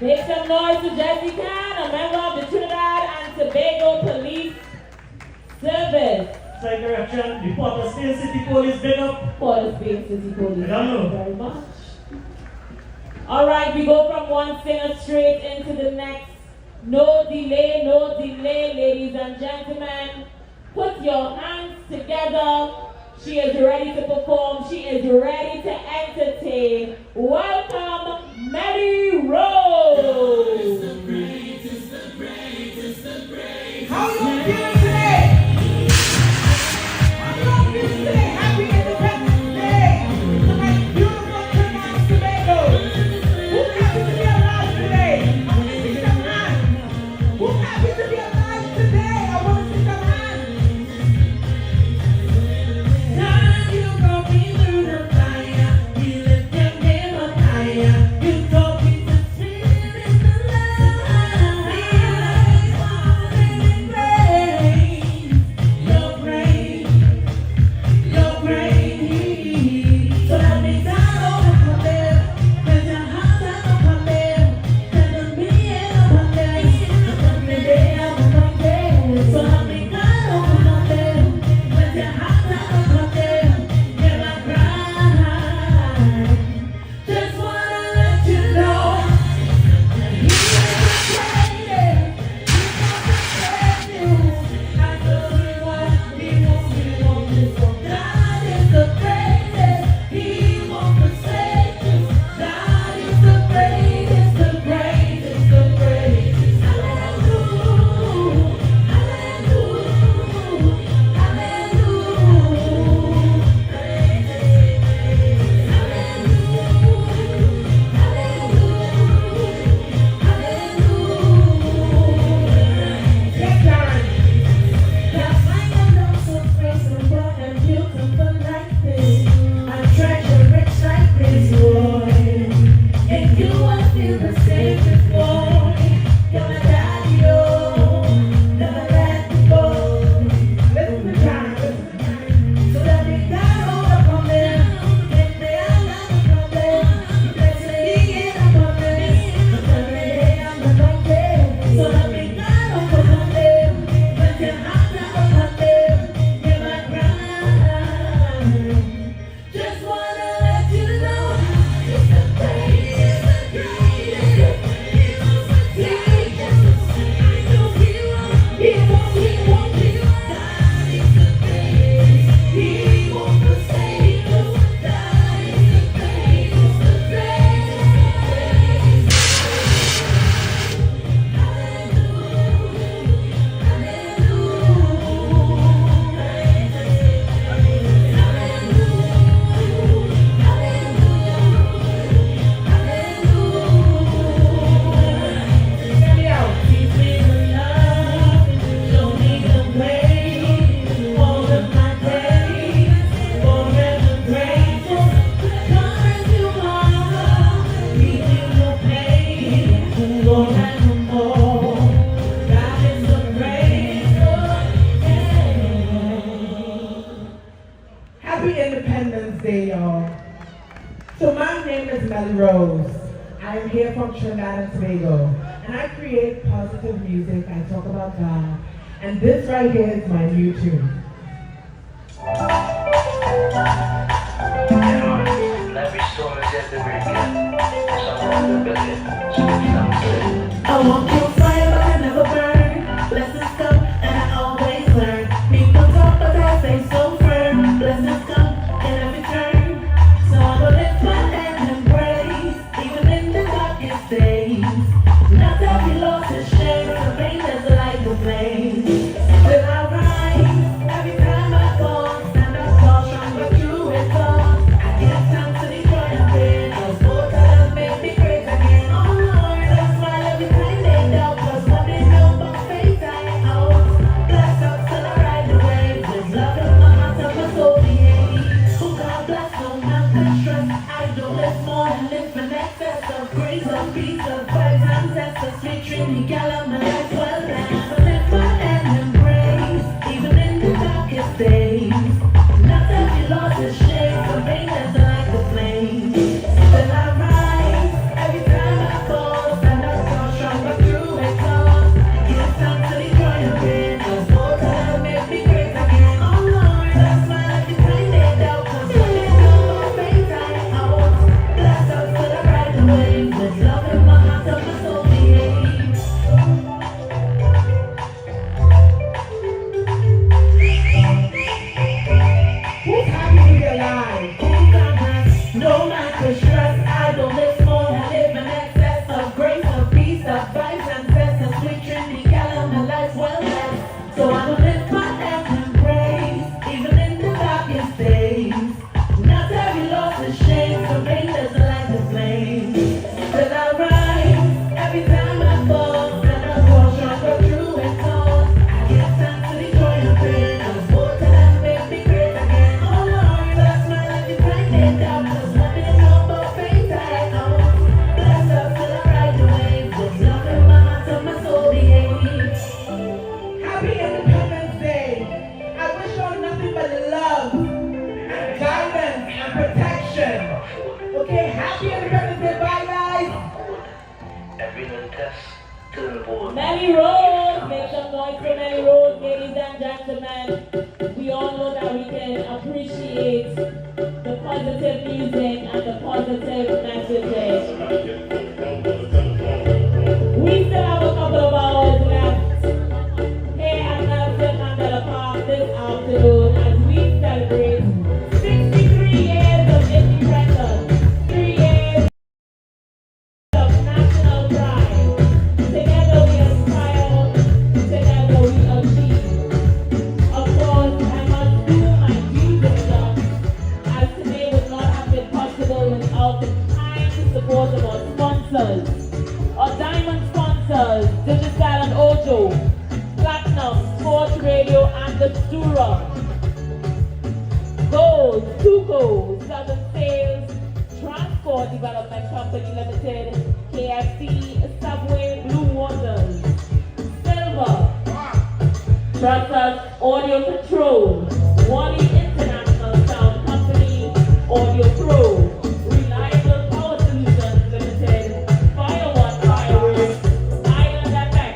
Make some noise to Jesse Khan, a member of the Trinidad and Tobago Police Service. Side direction, the Port of Spain City Police, big up. Port of Spain City Police. I don't know. Thank you very much. All right, we go from one singer straight into the next. No delay, ladies and gentlemen. Put your hands together. She is ready to perform. She is ready to entertain. Welcome, Mary Rose. How you feeling today? How you feeling today? Happy Independence Day to my beautiful Trinidad and Tobago. Who's happy to be alive today? I want to see some hands. Who's happy to be alive today? I want to see some hands. God, you brought me through the fire. You lift your name up higher. You taught me to swim in the light. Realize all in grace. Your grace. So let me down upon them. Let your heart down upon them. Let me in upon them. Let me down upon them. So let me down upon them. Let your heart down upon them. Hear my cry. Just wanna let you know that He is the greatest. He won't forsake you. I know He won't this. God is the greatest. He won't forsake you. God is the greatest, the greatest, the greatest. Hallelujah, hallelujah, hallelujah. Yes, Karen. Yes, I am not so graceful and beautiful like this. I treasure rich like this, boy. And you will feel the safest, boy. You're my daddy, oh. Never let me go. Listen to Karen. So let me down upon them. If they are not upon them, let's begin upon them. Let me down upon them. So let me down upon them. Let your heart down upon them. Hear my cry. Just wanna let you know He's the greatest, the greatest. He won't forsake us. I know He won't. God is the greatest. He won't forsake us. God is the greatest, the greatest, Teach me to love, show me the way, all of my days, forever grateful. Come as you are, leave you no pain, forevermore. God is so grateful. Happy Independence Day, y'all. So my name is Melly Rose. I am here from Trinidad and Tobago, and I create positive music. I talk about God, and this right here is my new tune. I won't kill fire, but I never burn. Blessings come, and I always learn. People talk, but I stay so firm. Blessings come in every turn. So I will lift my hand and praise, even in the darkest days. Not every loss is shame, the pain that's like a flame. Still I rise, every time I fall, stand up tall, stronger through it all. I give thanks to the joy of it, those both that make me great again. Oh Lord, I smile every time they doubt, 'cause what they know about faith I owe. Bless up till I ride the wave, with love in my heart of my soul, who God bless, no mountain stress. I don't live more than live in excess of grace, of peace, of vibes, ancestors, featuring the gal of my life, well blessed. So lift my hand and praise, even in the darkest days. Not every loss is shame, the pain that's like a flame. Still I rise, every time I fall, stand up Many Road, make some noise for Many Road, ladies and gentlemen. We all know that we can appreciate the positive music and the positive messages. We still have a couple of hours left here at Nelson Mandela Park this afternoon as we celebrate 63 years of independence, 3 years of national pride. Together we aspire, together we achieve. Of course, I must do my due diligence, as today would not have been possible without the kind support of our sponsors. Our diamond sponsors, Digital and Ojo, Platinum, Sports Radio, and the Stura. Gold, Tuco, Southern Sales, Transport Development Company Limited, KFC, Subway, Blue Waters, Silver, Trustus Audio Control, Wally International Sound Company, Audio Pro, Reliable Power Solutions Limited, Fire One Fireworks, Island FX,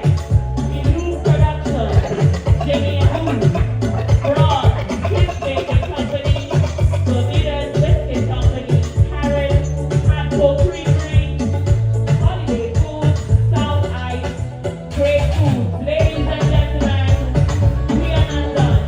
New Production, Jimmy and Lou, Braun, Kids Baking Company, Sonidas Biscuit Company, Harris, Handful Creamery, Holiday Foods, South Ice, Great Foods. Ladies and gentlemen, we are not done.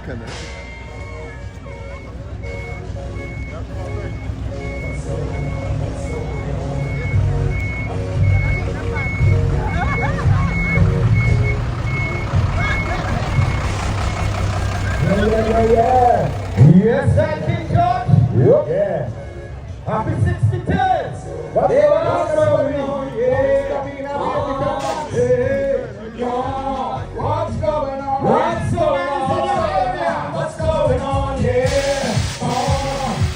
Canal. Yeah. Yes, I can cut. Yep. Yeah. Happy 63rd. What's going on? What's going on? What's going on? What's going on? Yeah.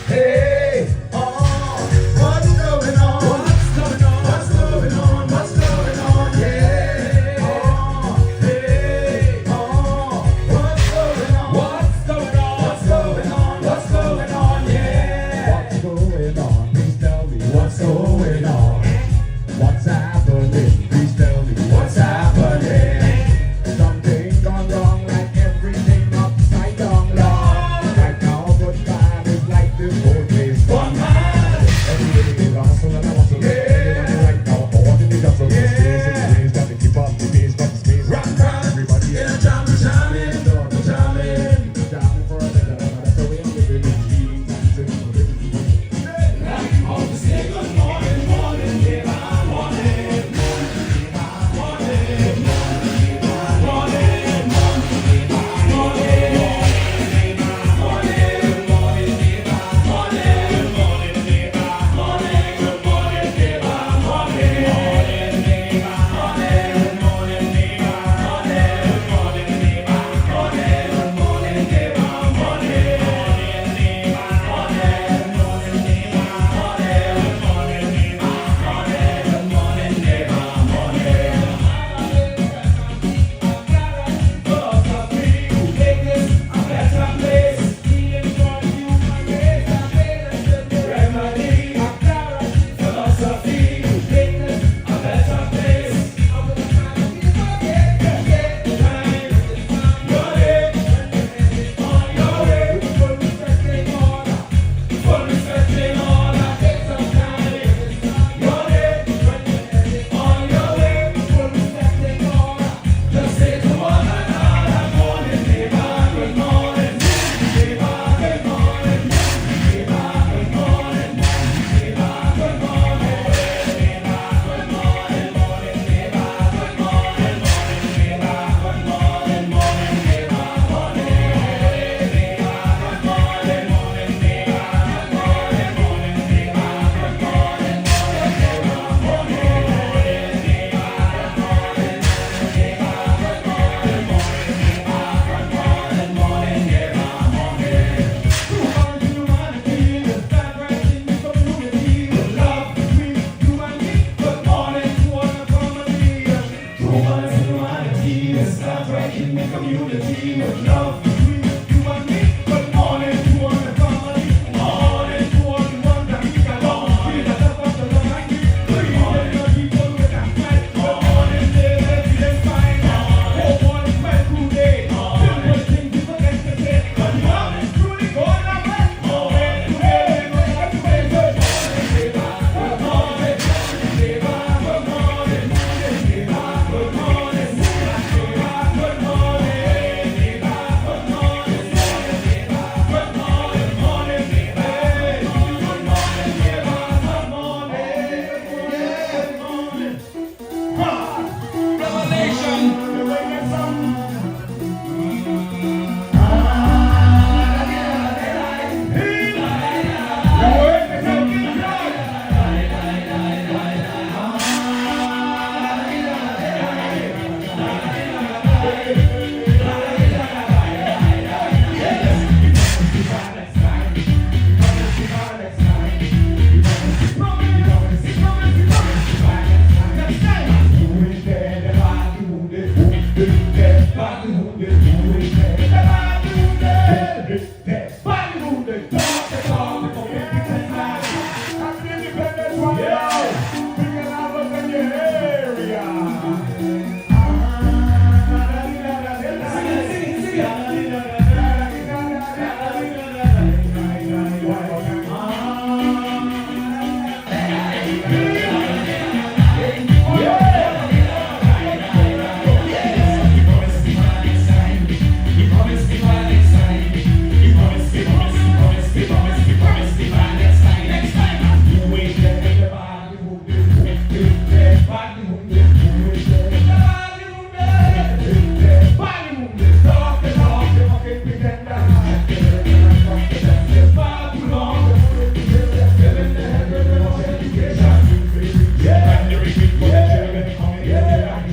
Hey. What's going on? What's going on? What's going on? What's going on? Yeah. Hey. What's going on? What's going on? What's going on? What's going on? Yeah. What's going on? Please tell me what's going on. What's happening? Please tell me what's happening. Something gone wrong, like everything upside down wrong. Right now, good vibe is like this whole place gone mad. Everybody is hustle and hustle. Everybody right now, all the niggas from the space and the ways that they keep up the pace, but the space rock. Everybody in a jam, jamming, jamming for a minute. That's the way I'm living in all the say good morning, morning, yeah, morning,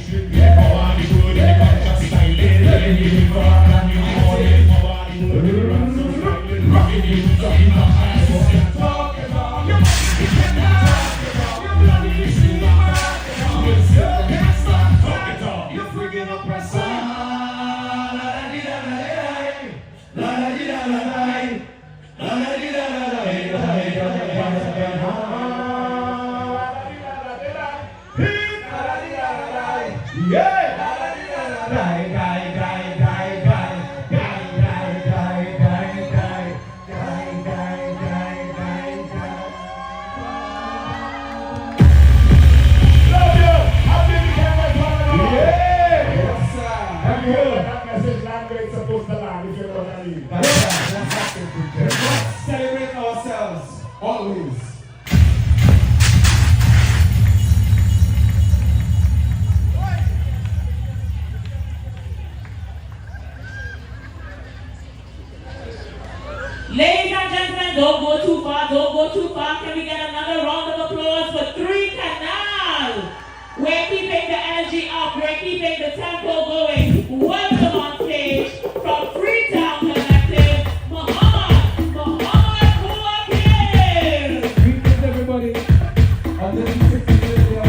should be forward, the good, the conscious style, the living for and you morning, forward, the good, the conscious style, rocking the roots of the night. What you talk about? You can talk about your bloody sleep, you can't stop talking about you're freaking oppressor. Celebrate ourselves, always. Ladies and gentlemen, don't go too far, don't go too far. Can we get another round of applause for 3 Canal? We're keeping the energy up, we're keeping the tempo going. Welcome on stage from Freetown Collective, Muhammad Muhammad. Greetings everybody. On the 60th day of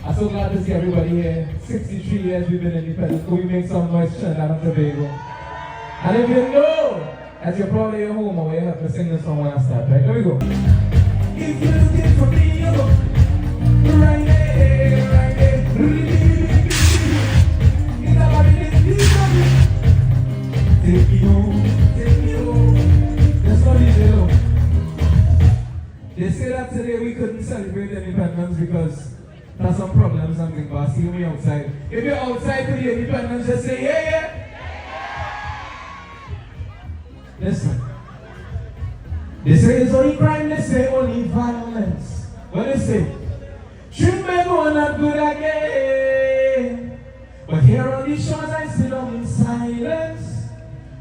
I'm so glad to see everybody here. 63 years we've been independent. Could we make some noise, Trinidad and Tobago? And if you know, as you're probably at home or you have to sing this song when I start, right? Here we go. If you're looking for me, right there, right there. It's about it, take me home. That's what it is. They say that today we couldn't celebrate independence because there's some problems and things, but see me outside. If you're outside for the independence, just say, yeah. Listen. They say it's only crime, they say only violence. What they say? Should be going not good again. But here on these shores I sit down in silence,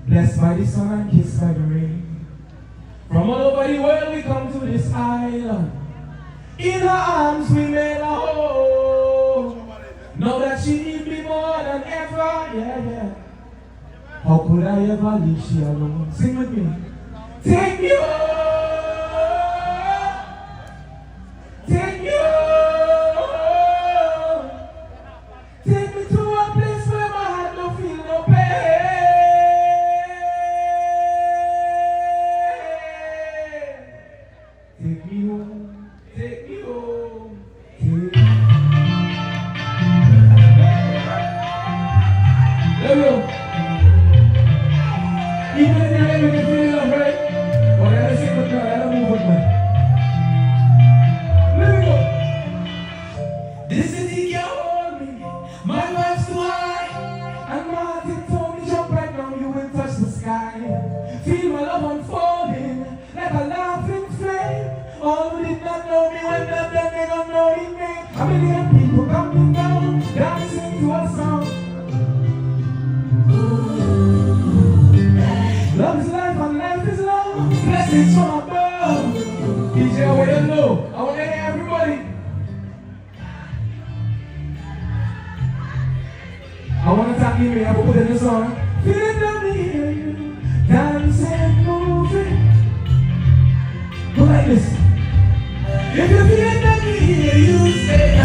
blessed by the sun and kissed by the rain. From all over the world we come to this island. In her arms we made a home. Know that she needs me more than ever, yeah. How could I ever leave she alone? Sing with me. Take me home. Take me home. Take me to a place where my heart don't feel no pain. Take me home. Take me home. Let me go. Even if you're living in freedom, right? But I gotta sing with God, I gotta move with me. Let me go. This city can't hold me. My life's too high. And Martin told me, jump right now, you will touch the sky. Feel my love unfolding like a laughing flame. All who did not know me when they're done, they don't know his name. A million people coming down, dancing to a song. Love is life and life is love. Blessings from above. DJ, I want to know. I want to hear everybody. I want to thank you. I will put in the song. Feeling down to hear you. Dancing, moving. Go like this. If you feel down to hear you, say na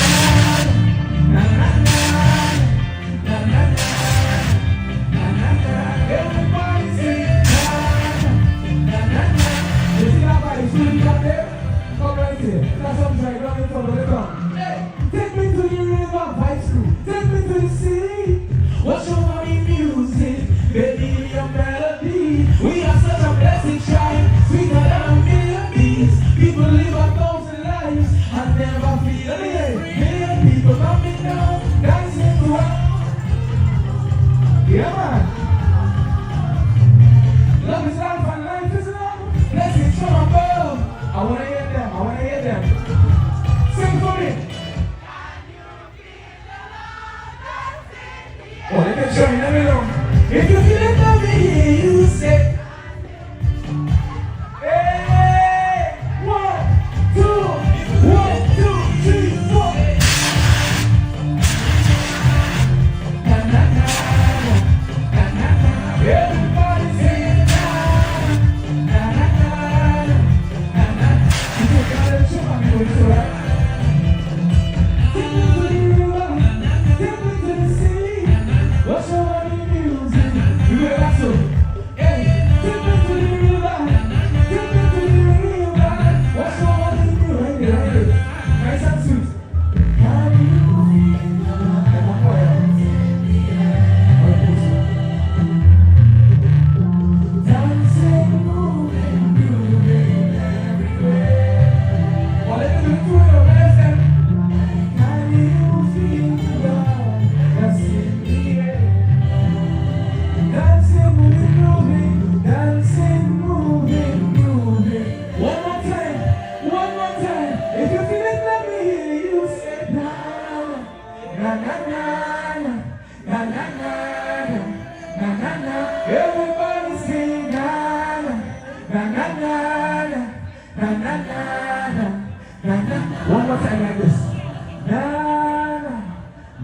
na na na na na na na na. Everybody say. Come right here. That's what I'm trying to in front of the car. Hey, take me to the river, high school. Take me to the city. Watch your money music. Baby, your melody. We have such a blessed shine. Sweeter than a million bees. People live 1,000 lives and never feel a day. Million people coming down, dancing around. Yeah, man. Love is life and life is love. Blessings from above. I want to hear them. I want to hear them. Sing for me. Oh, they can show me. Let me know. If you feel it, let me hear you say. Hey, 1, Na, na. One more time like this. Na,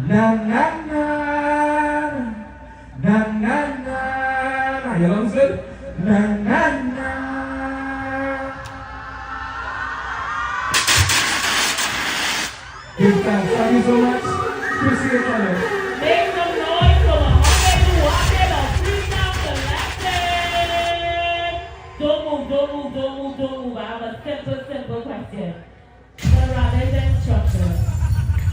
na, na, na, na, na, na. Your lungs good? Na, na, na. Give thanks. Thank you so much. Appreciate it. Make some noise for the Freetown Collective. Don't move. I have a simple question. But rather than structure.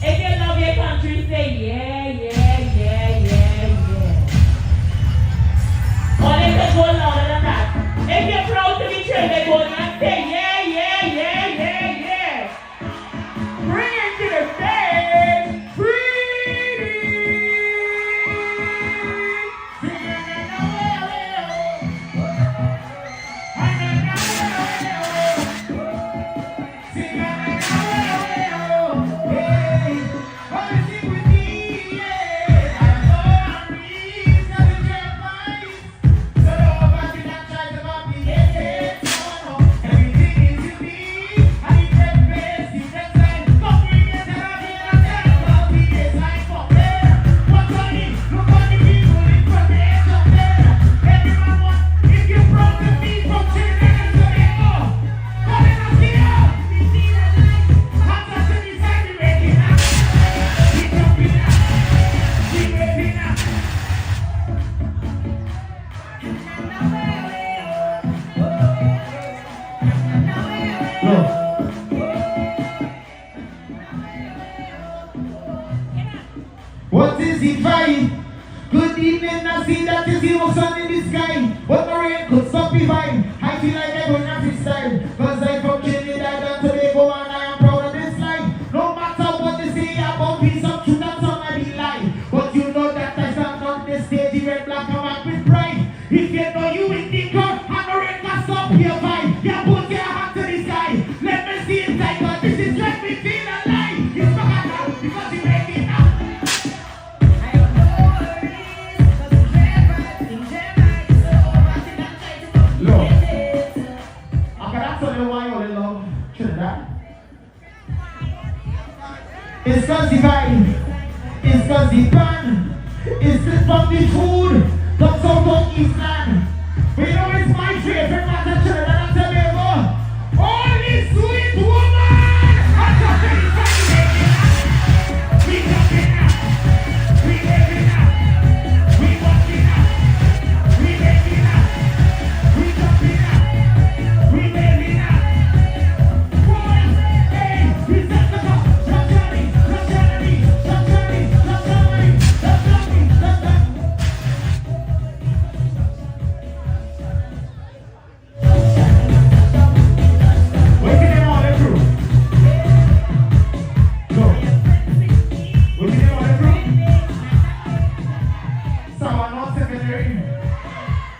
If you love your country, say yeah. Or they can go louder than that. If you're proud to be Trinidad and say yeah. Bring it to the stage. What is the vibe? Good evening, I see that is the sun in the sky. But the rain could stop the vibe. I feel like I'm going to freestyle. Cause I'm from Trinidad and Tobago and I am proud of this line. No matter what they say about me, some truth and some I be lie. But you know that I stand on the stage, the red, black, and white with pride. If you know you in the crowd and the rain can stop your vibe, you put your hand to the sky. Let me see it like God, this is let me feel alive. It's back now because you make it now. It's cause the vibe, it's cause the band, it's the from the food, comes out of Eastland. But you know it's my favorite part of Trinidad and Tobago. Only sweet woman! I'm just saying we jumping up, we living up, we walking up, we living up, we jumping up, we living up. Boy, hey, we set the top.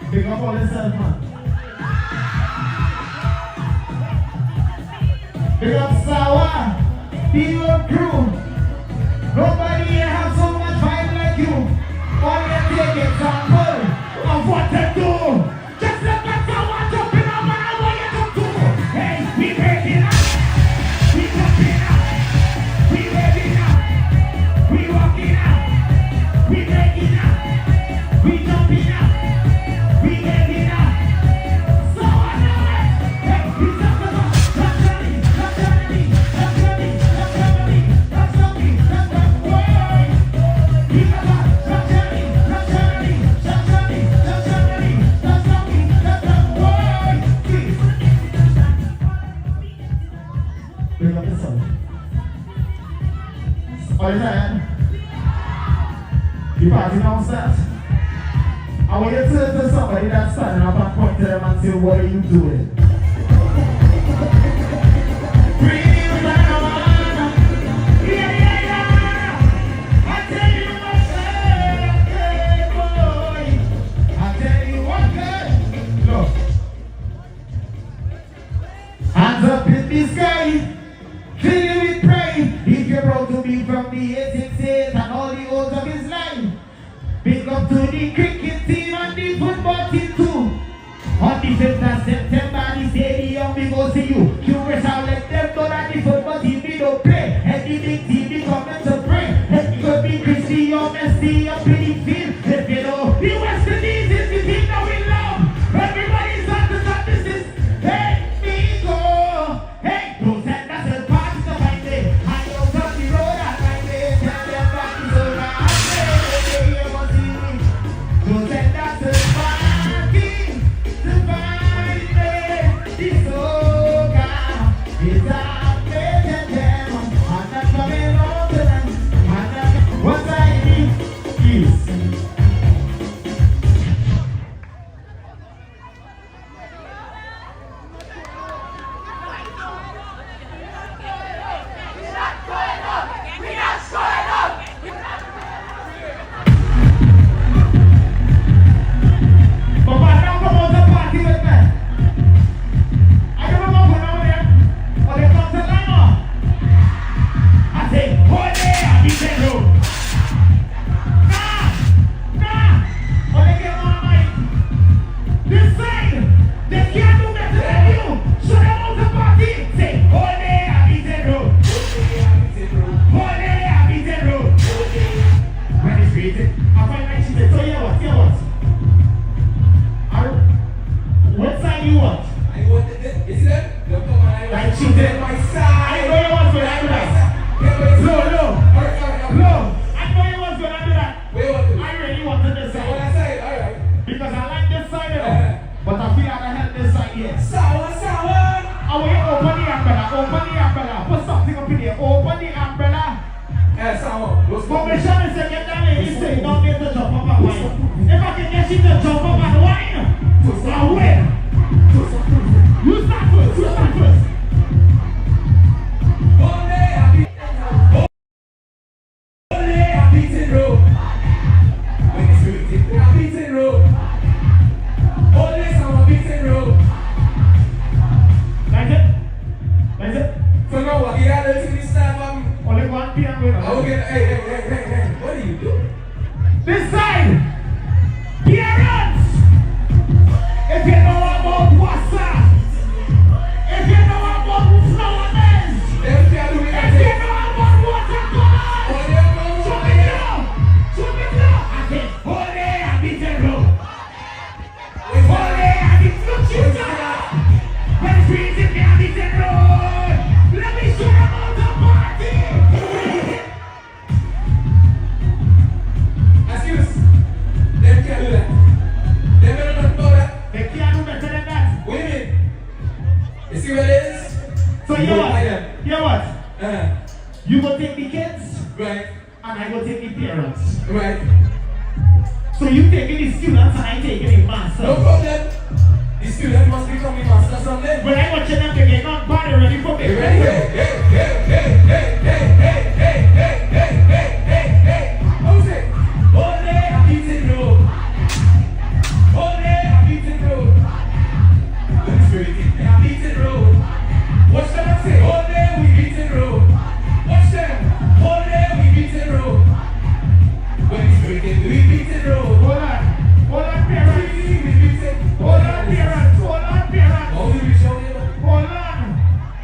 Big up all yourself, man. Big up Sawa, Pino crew. Nobody here have so much vibe like you. All you take example of what to do. Just look at Sawa jumping up and I want you to do. Hey, we breaking up, we jumping up, we waving up, we walking up, we breaking up, we jumping up. We gave it up, so I know it. Hey, we talk about that's me, that's me, that's me, that's me, that's me, that's me, boy. We talk about that's me, that's me, that's me, that's me, that's me, that's boy. Bring up the song. All the time. You party downstairs. I want you to turn to somebody that's standing up and point to them and say, what are you doing? Real man, yeah. I tell you what's good, boy. I tell you what's good. Look. Hands up in the sky, fill you with pride. If you're proud to be from the 868 and all the oaths of his life. Big up to the cricket team and the football team too. On the 5th of September, the stadium we go see you. Curious how let them know that the football I got to this time. Only one piano. Hey, what are you doing? This side, parents, if you know about wassa, if you know about flower beds, if you know about watercolors, show me now. I said, holy, I beat the road. Holy, I beat the road. When it's freezing, I beat the road. Let me show them all the party. Excuse. They can't do that. They better not know that. They can't do better than that. What do you mean? You see what it is? So you know what? You go take the kids, Right. and I go take the parents. Right. So you taking the students and I taking the masters. No problem. The student must become a master someday. When I watch them, they get not bad ready for me. Hey, ready? Hey. How's it? Ole, I'm beating road. Ole, I'm beating road. What is very deep? I'm beating road. Watch them and say, Ole, we beating road. Watch them. Ole, we beating road. What is very deep? We beating road. Hold on, parents. We beating. Hold on, parents. Oh, you reach out here?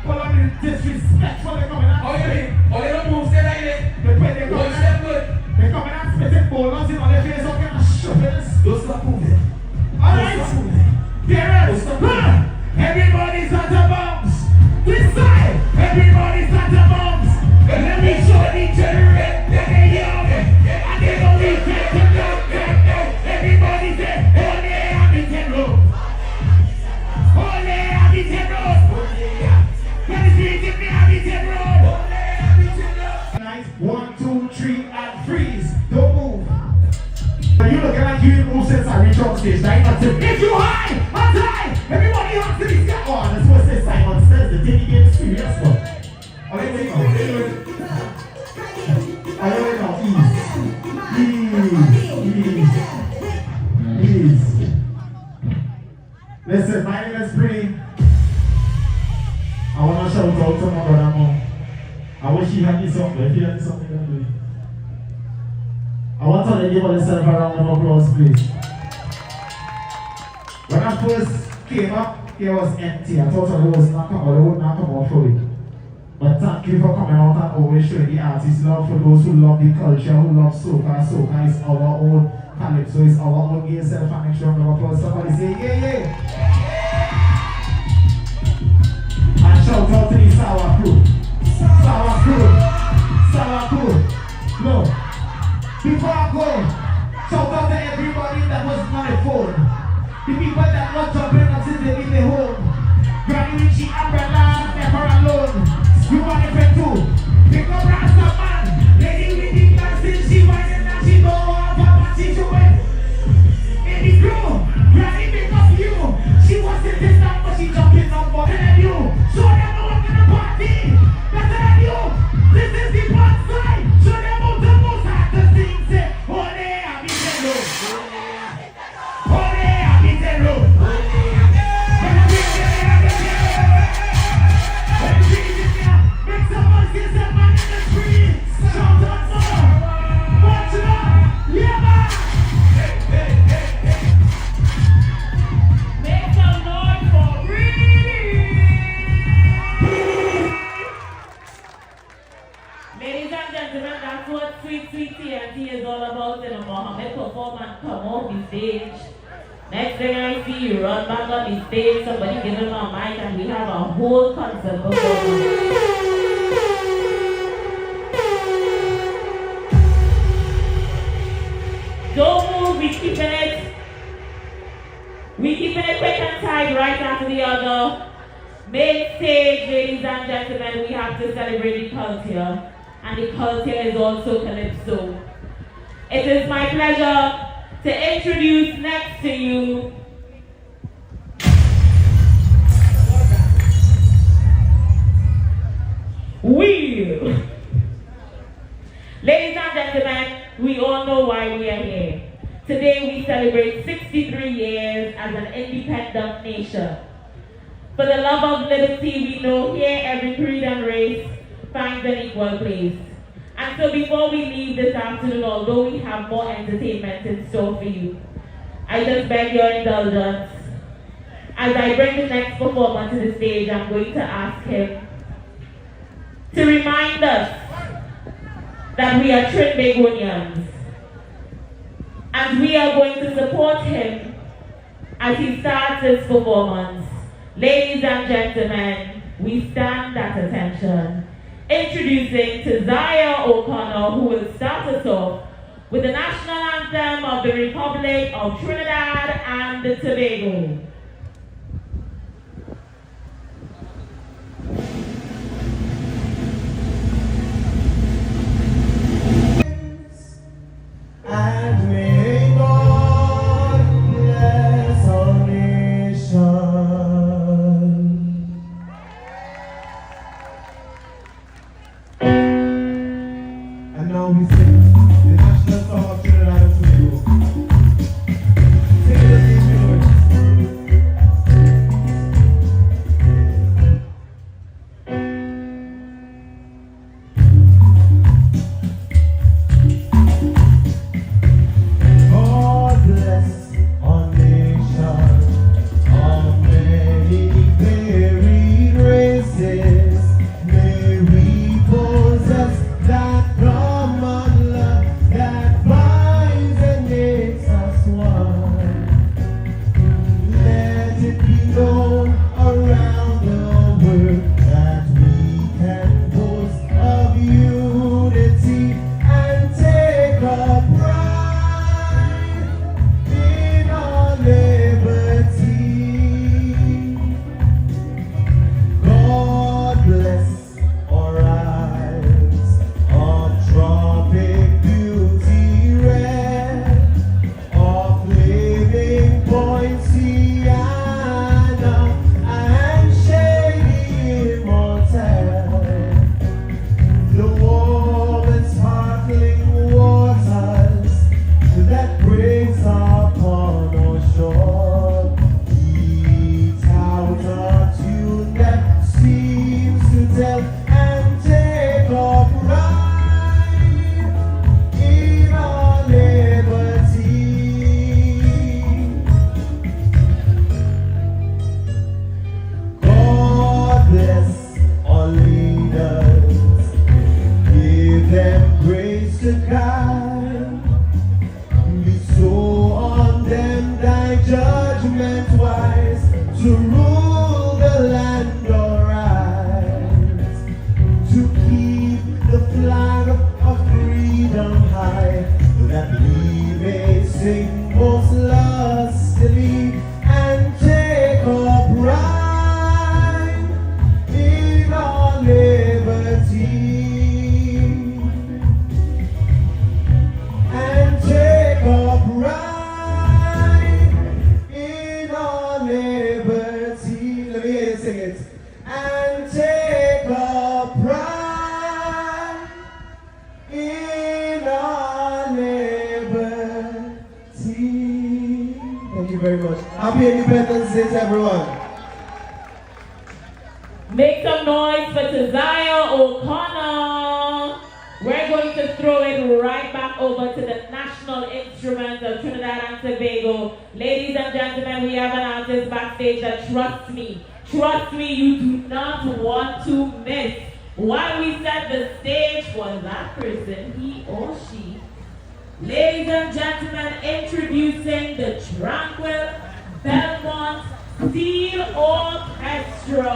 Hold on, disrespectful they coming out. Oh, you mean? Oh, they don't move, stay like that. They coming Watch them good. They coming out spitting boulders in all their face, okay, and shovels. Don't stop moving. Alright, parents, everybody's at the bombs. This side, everybody's at the bombs. Let me show the generate that they young. And they know we get to know. Everybody say, holy, I'm in 10 road. Holy, I'm in 10 road. When it's reaching me, I'm in 10 road. Nice, 1, 2, 3, and freeze. Don't move. But you looking like you didn't move since I reached on stage, right? If you high, I'm high. Everybody has to be scared. Oh, that's what says Simon says. The Diddy game is serious one. Oh, wait, now. Ease. Listen, my name is Bree. I want to shout out to my brother Mo. I wish he had this something. If he had this something, then do it. I want to give myself a round of applause, please. When I first came up, it was empty. I thought it was not come out, it would not come out fully. But thank you for coming out and always showing the artist love for those who love the culture, who love soca. Soca is our own, Calypso is our own. Give yourself an extra round of applause. Somebody say, yeah. And shout out to the Sour crew. No. Before I go, shout out to everybody that was on the phone. The people that was jumping up since they leave their home. Granny Richie, Umbrella, never alone. You want to friend too. Pick up Rasta man. Lady with the glasses, she whining and she go off and she's doing. In the crew, Granny pick up you. She was sitting down but she jumping up for than you. Show them how I'm gonna party. Better than you. This is the one side. Show them how the most hard to sing. Say, holy, I'm in the road. Holy, I'm in the road. Make some noise, get some man in the street. Shout out more. Watch it up. Yeah, man. Make some noise for Ladies and gentlemen, that's what Sweet TNT is all about in a Mohammed perform and come off the stage. Next thing I see, you run back on the stage, somebody give him a mic and we have a whole concert performance. Don't move, we keeping it quick and tight right after the other. Main stage, ladies and gentlemen, we have to celebrate the culture. And the culture is also Calypso. It is my pleasure to introduce next to you Wheel. Ladies and gentlemen, we all know why we are here. Today we celebrate 63 years as an independent nation. For the love of liberty, we know here every creed and race finds an equal place. And so before we leave this afternoon, although we have more entertainment in store for you, I just beg your indulgence. As I bring the next performer to the stage, I'm going to ask him to remind us that we are Trinbagonians. And we are going to support him as he starts his performance. Ladies and gentlemen, we stand at attention. Introducing Tizaya O'Connor, who will start us off with the national anthem of the Republic of Trinidad and Tobago. And may God bless our nation. And now we sing the national song of Trinidad and Tobago. Sing it as you know it. God bless our nation of many varied races. May we possess that common love that binds and makes us one. Let it be known around the world that we can boast of unity and take a pride in our liberty. God bless our eyes of tropic beauty red, of flaming Point Sienna and shady immortal. The warm and sparkling waters that breaks upon our shore. Beat out a tune that seems to tell and take up pride in our liberty. God bless our leaders, give them grace to guide. Bestow on them thy judgment wise, to rule the land aright, to keep the flag of freedom high, that we may sing most lustily and take up pride in our liberty. And take up pride in our liberty. Let me hear you sing it. And take up pride in our liberty. Thank you very much. Happy Independence Day to everyone. Make some noise for Tizaya O'Connor. We're going to throw it right back over to the national instruments of Trinidad and Tobago. Ladies and gentlemen, we have an artist backstage that trust me, you do not want to miss. While we set the stage for that person, he or she. Ladies and gentlemen, introducing the Tranquil Belmont Steel Orchestra.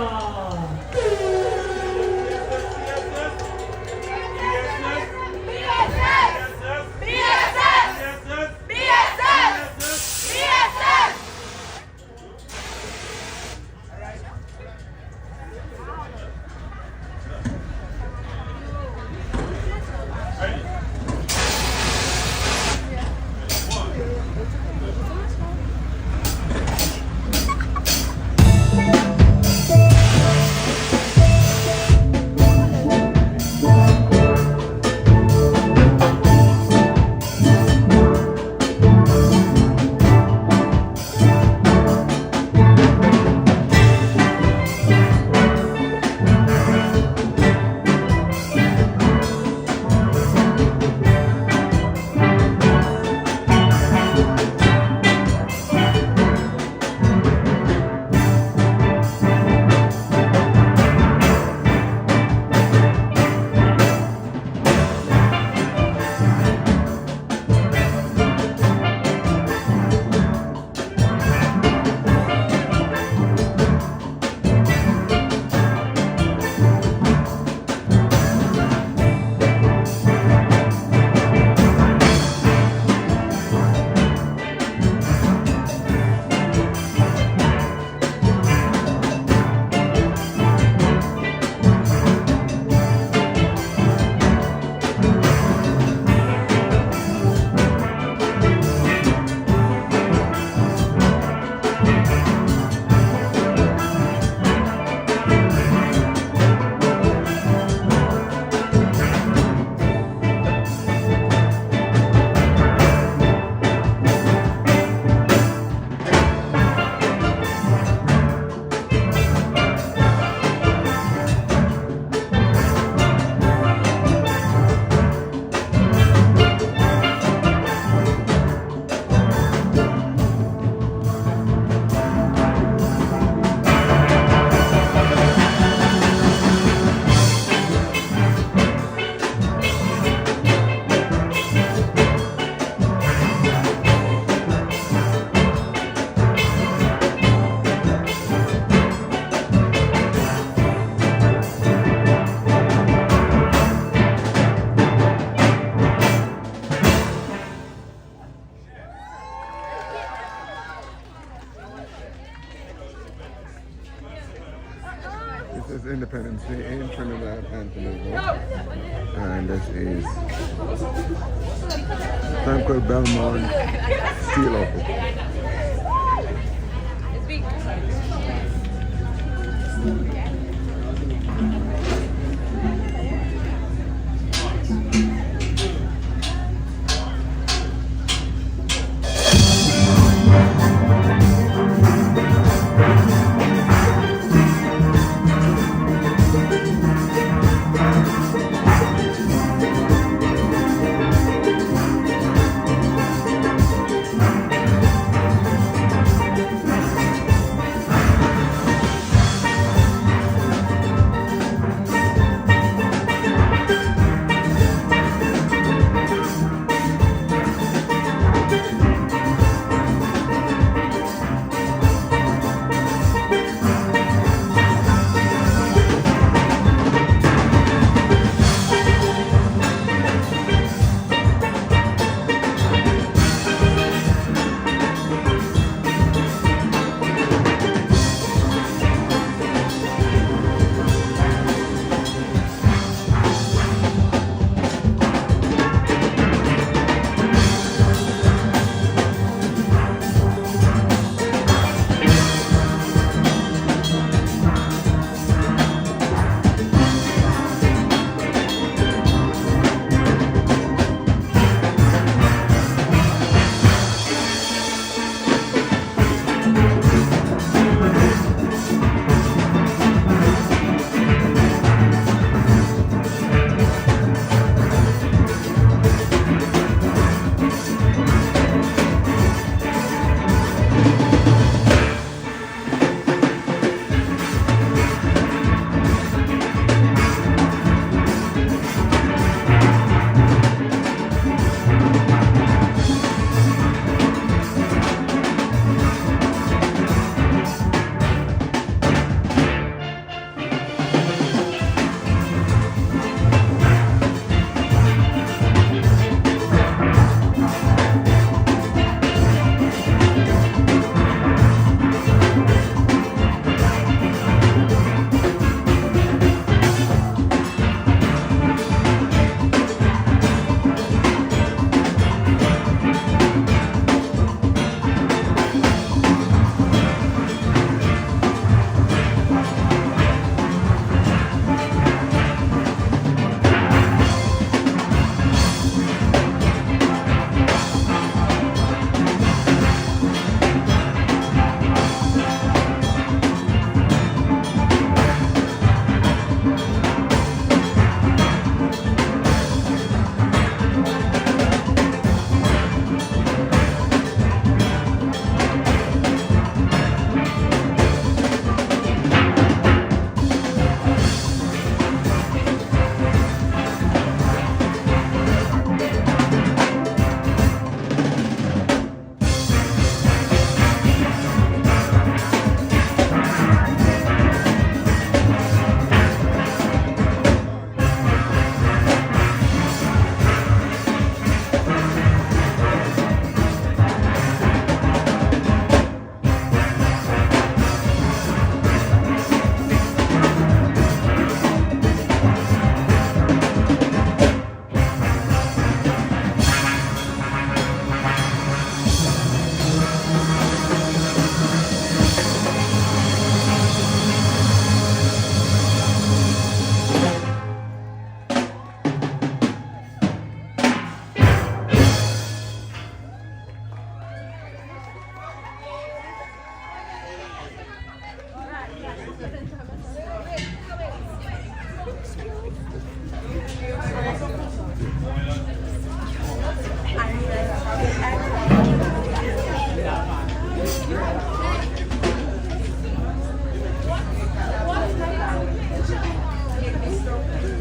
And this is Tranquil Belmont Steel Orchestra.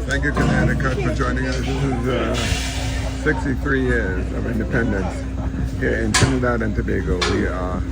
Thank you, Connecticut, for joining us. This is 63 years of independence here in Trinidad and Tobago. We are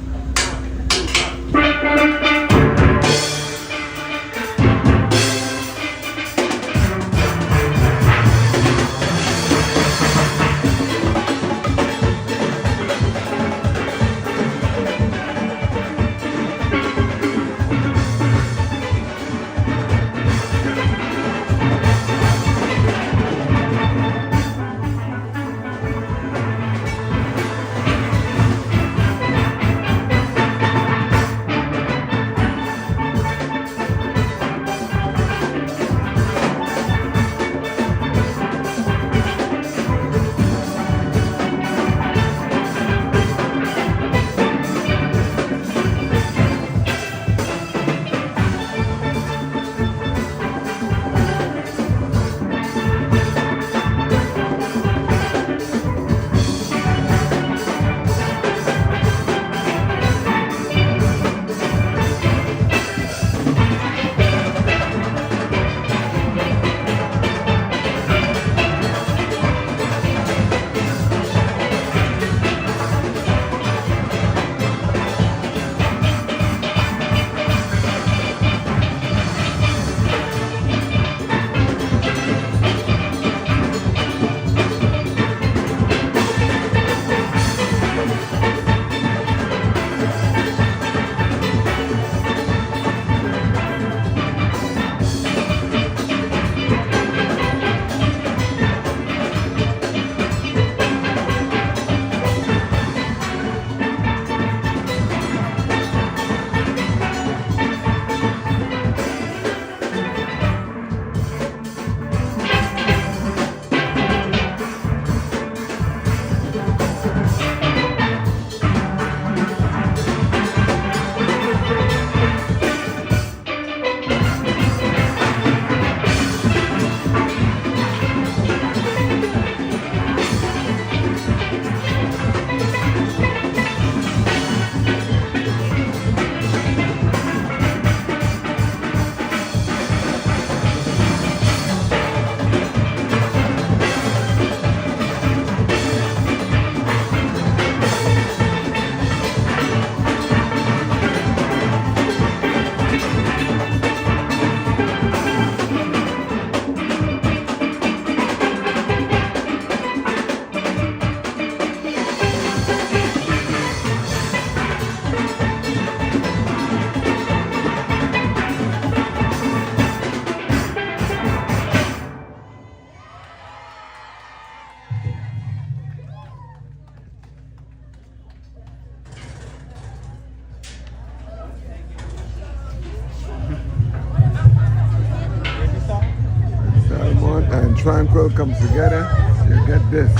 and Tranquil comes together, you get this.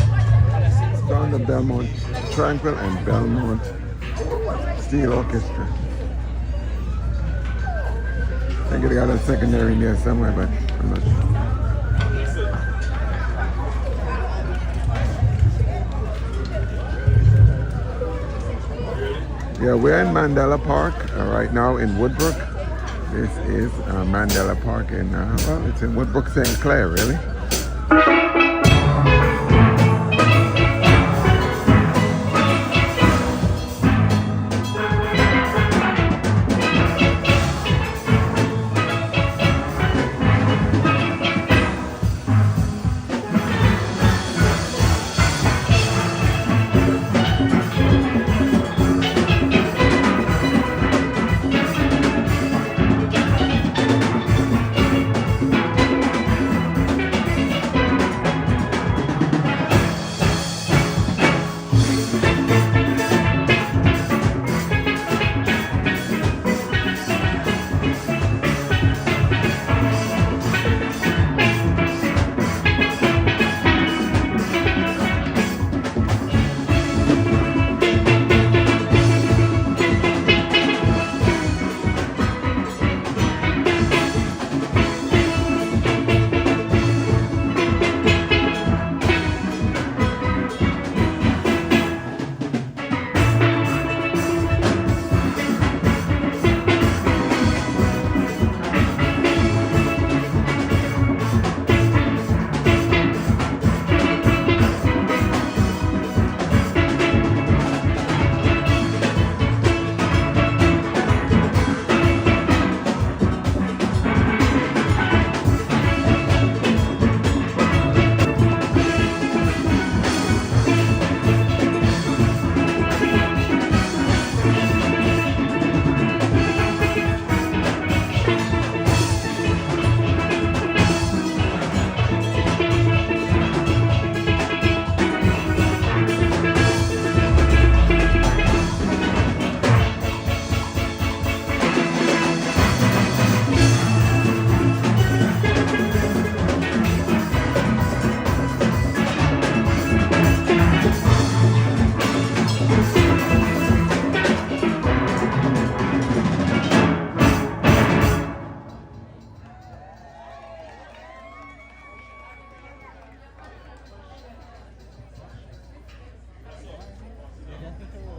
Sound of Belmont, Tranquil and Belmont Steel Orchestra. I think they got a secondary in there somewhere, but I'm not sure. Yeah, we're in Mandela Park right now in Woodbrook. This is Mandela Park in, well, it's in Woodbrook, St. Clair, really.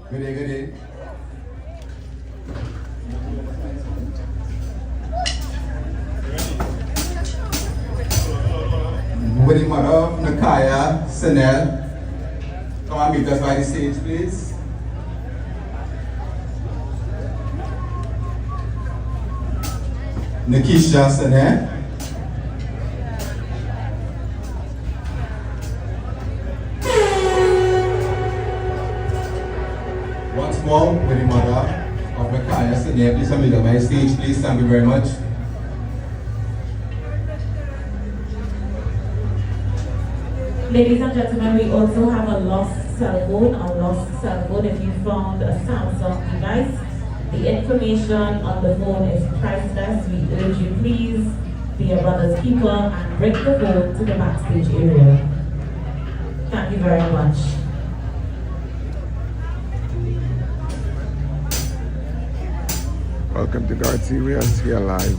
Good day, good day. With the mother, Nakaya, Sanel, come and meet us by the stage, please. Nikisha Sanel. Once more, with the mother of Nakaya Sanel, please come meet us by the stage, please. Thank you very much. Ladies and gentlemen, we also have a lost cell phone. If you found a Samsung device, the information on the phone is priceless. We urge you, please be a brother's keeper and bring the phone to the backstage area. Thank you very much. Welcome to God Serious here live.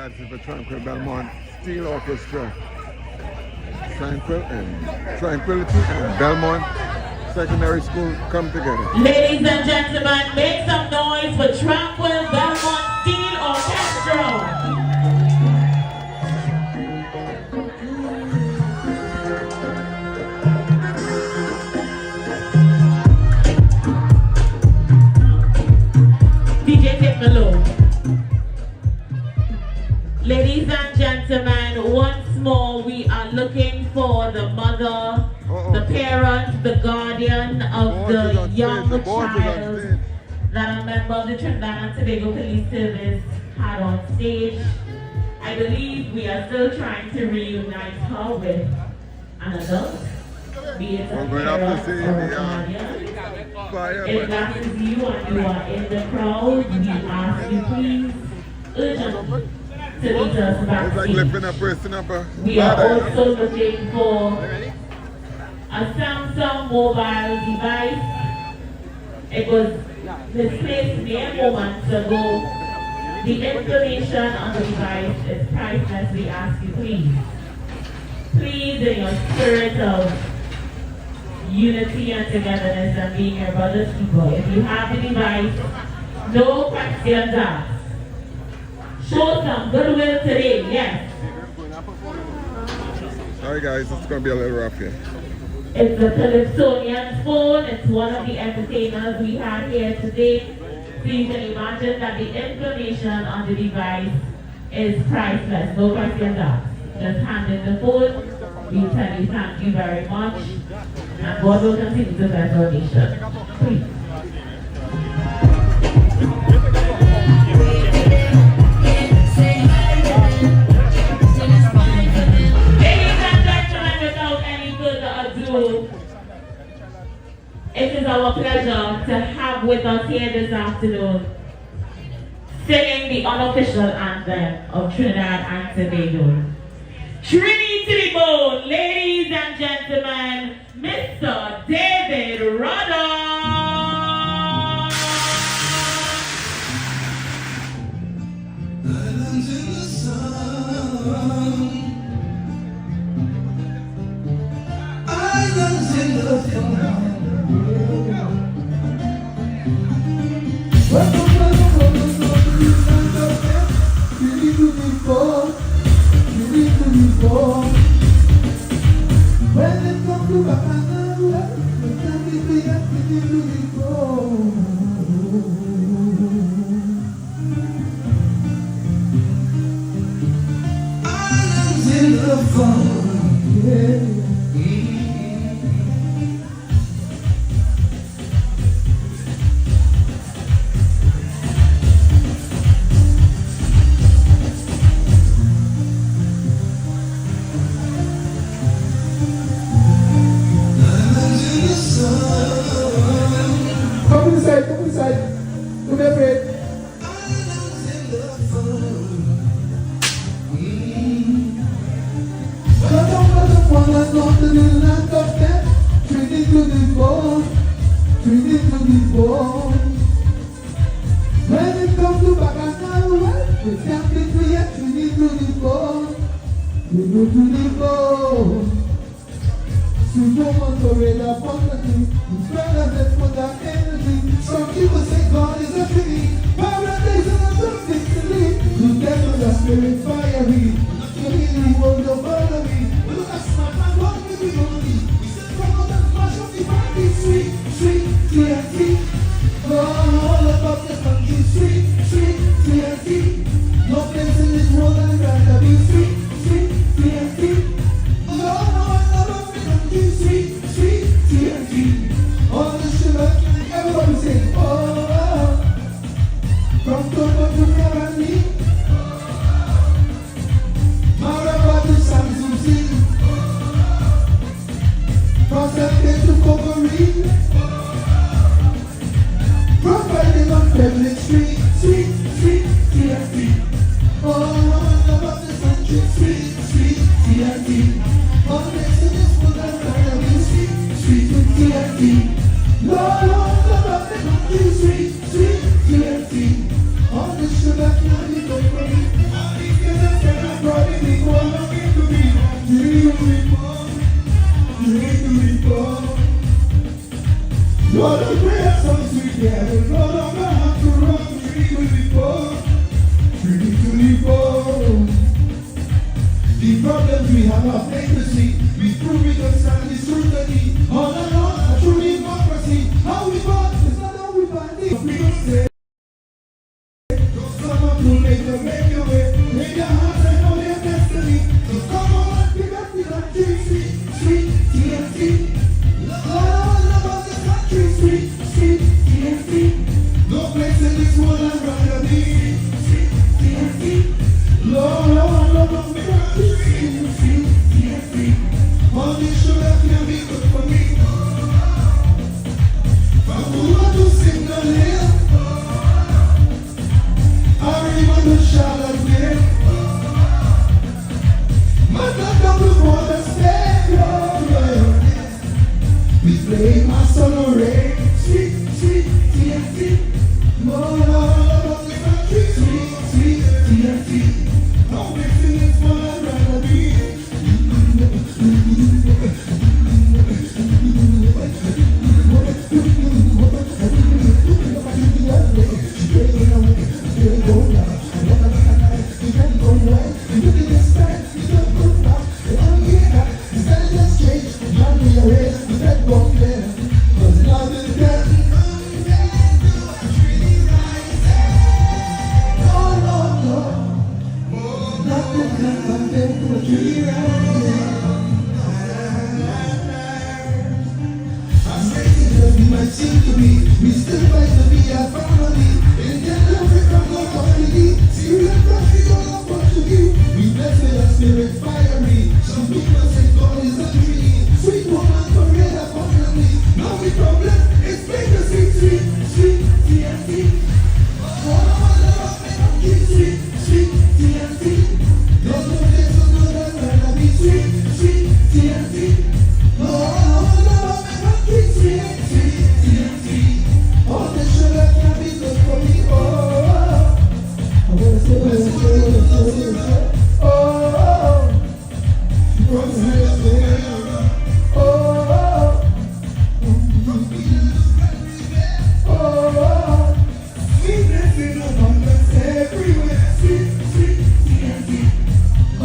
that's for Tranquil Belmont Steel Orchestra. Tranquility and Belmont Secondary School come together. Ladies and gentlemen, make some noise for Tranquil Belmont Steel Orchestra. DJ take me low. Ladies and gentlemen, once more we are looking for the mother, the parent, the guardian of the young child that a member of the Trinidad and Tobago Police Service had on stage. I believe we are still trying to reunite her with an adult, be it a parent or a guardian. If that is you and you are in the crowd, we ask you please urgently to meet us backstage. We are also looking for a Samsung mobile device. It was misplaced mere moments ago. The information on the device is priceless. We ask you please in your spirit of unity and togetherness and being your brother's keeper. If you have the device, no questions asked. Show some goodwill today, yes. Sorry guys, it's going to be a little rough here. It's the Calypsonian's phone. It's one of the entertainers we had here today. So you can imagine that the information on the device is priceless. No questions asked. Just hand in the phone. We tell you thank you very much. And God will continue to bless our nation. Please. It is our pleasure to have with us here this afternoon singing the unofficial anthem of Trinidad and Tobago. Trinity to the bone, ladies and gentlemen, Mr. David Rudder. Islands in the sun, islands in the sun. When it comes to Canal, we can be free and islands in the fun, yeah. Come inside, don't be afraid. When it comes to Canal, we can't be free and Trinity to the bone. We go to the bone. We don't want to read our poverty. We spread our death for that energy. Some people say God is a tree. Paradise and a dark victory. You get on the spirit fiery. You really won't go further me. Look at smart man, what we be only. We said come out and flash up the party. Sweet, TNT. All about the country. Sweet, TNT. No place in this world I'd rather be. Sweet, TNT. Sweet, TNT. All the sugar, everybody sing, oh. From Togo to Karani, Maraba to Sansusi, from Sante to Kogori, from Friday on Pebble Street, sweet, TNT. Oh, about the country, sweet, TNT. All the next in this world I'm trying to be sweet TNT. Lord, about the country, sweet TNT. prayer so sweet, yeah, the Lord of my heart to run to me will be born. Ready to live born. The problems we have are fantasy. We prove it on Sunday scrutiny. All along, a true democracy. How we born is not how we born. People say, someone to make the make your way. Make your heart and know their destiny. So come on, pick up the country, sweet, sweet, TNT. All about the country, sweet, sweet, TNT. No place in this world I'd rather be. Sweet, TNT. Lord, love me, sweet, sweet, TNT. All this sugar can be good for me. But who want to sing the hill? I remember Charlotte again. My God, we want to stay. We play my solo rain. Sweet, sweet, TNT. More love of the country. Sweet, sweet, TNT. No mixing is what I'd rather be. We still fight to be a family. Indian African love family. Syrian country all of Portuguese. We bless with a spirit fiery. Some people say God is a tree. Sweet woman forever family. Now we problem is better sweet, sweet, sweet TNT. All of our love and keep sweet, sweet TNT. Don't know this so good I'd rather be sweet, sweet TNT. All of our love and keep sweet, sweet TNT. All the sugar can be good for me, oh. I wanna say, oh. From here, oh. Sweetness in abundance everywhere, sweet, sweet TNT. Oh,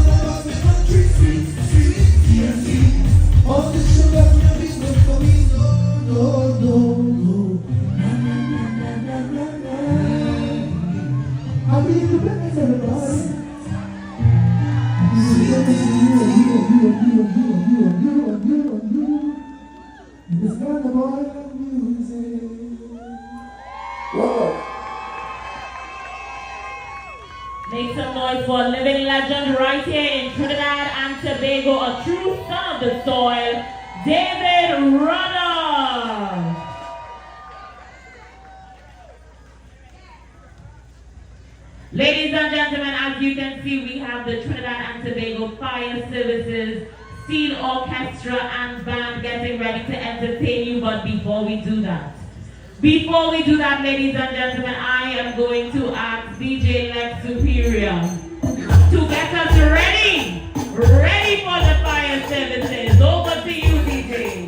love me country, sweet, sweet TNT. All the sugar can be good for me, no, no, no, no. I'll be independent, everybody. It's not about the music. Whoa. Make some noise for a living legend right here in Trinidad and Tobago, a true son of the soil, David Rudder. Ladies and gentlemen, as you can see, we have the Trinidad and Tobago Fire Services Steel Orchestra and Band getting ready to entertain you. But before we do that, ladies and gentlemen, I am going to ask DJ Lex Superior to get us ready for the fire services. Over to you, DJ.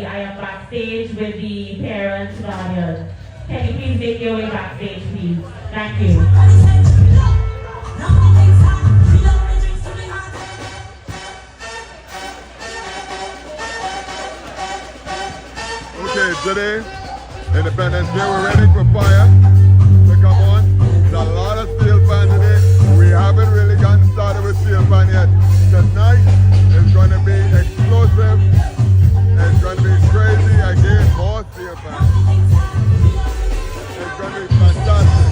I am backstage with the parents, guardians. Can you please make your way backstage, please? Thank you. today, Independence Day, we're ready for fire to come on. There's a lot of Steelpan today. We haven't really gotten started with Steelpan yet. Tonight is going to be explosive. It's going to be crazy. Again, more Steelpan. It's going to be fantastic.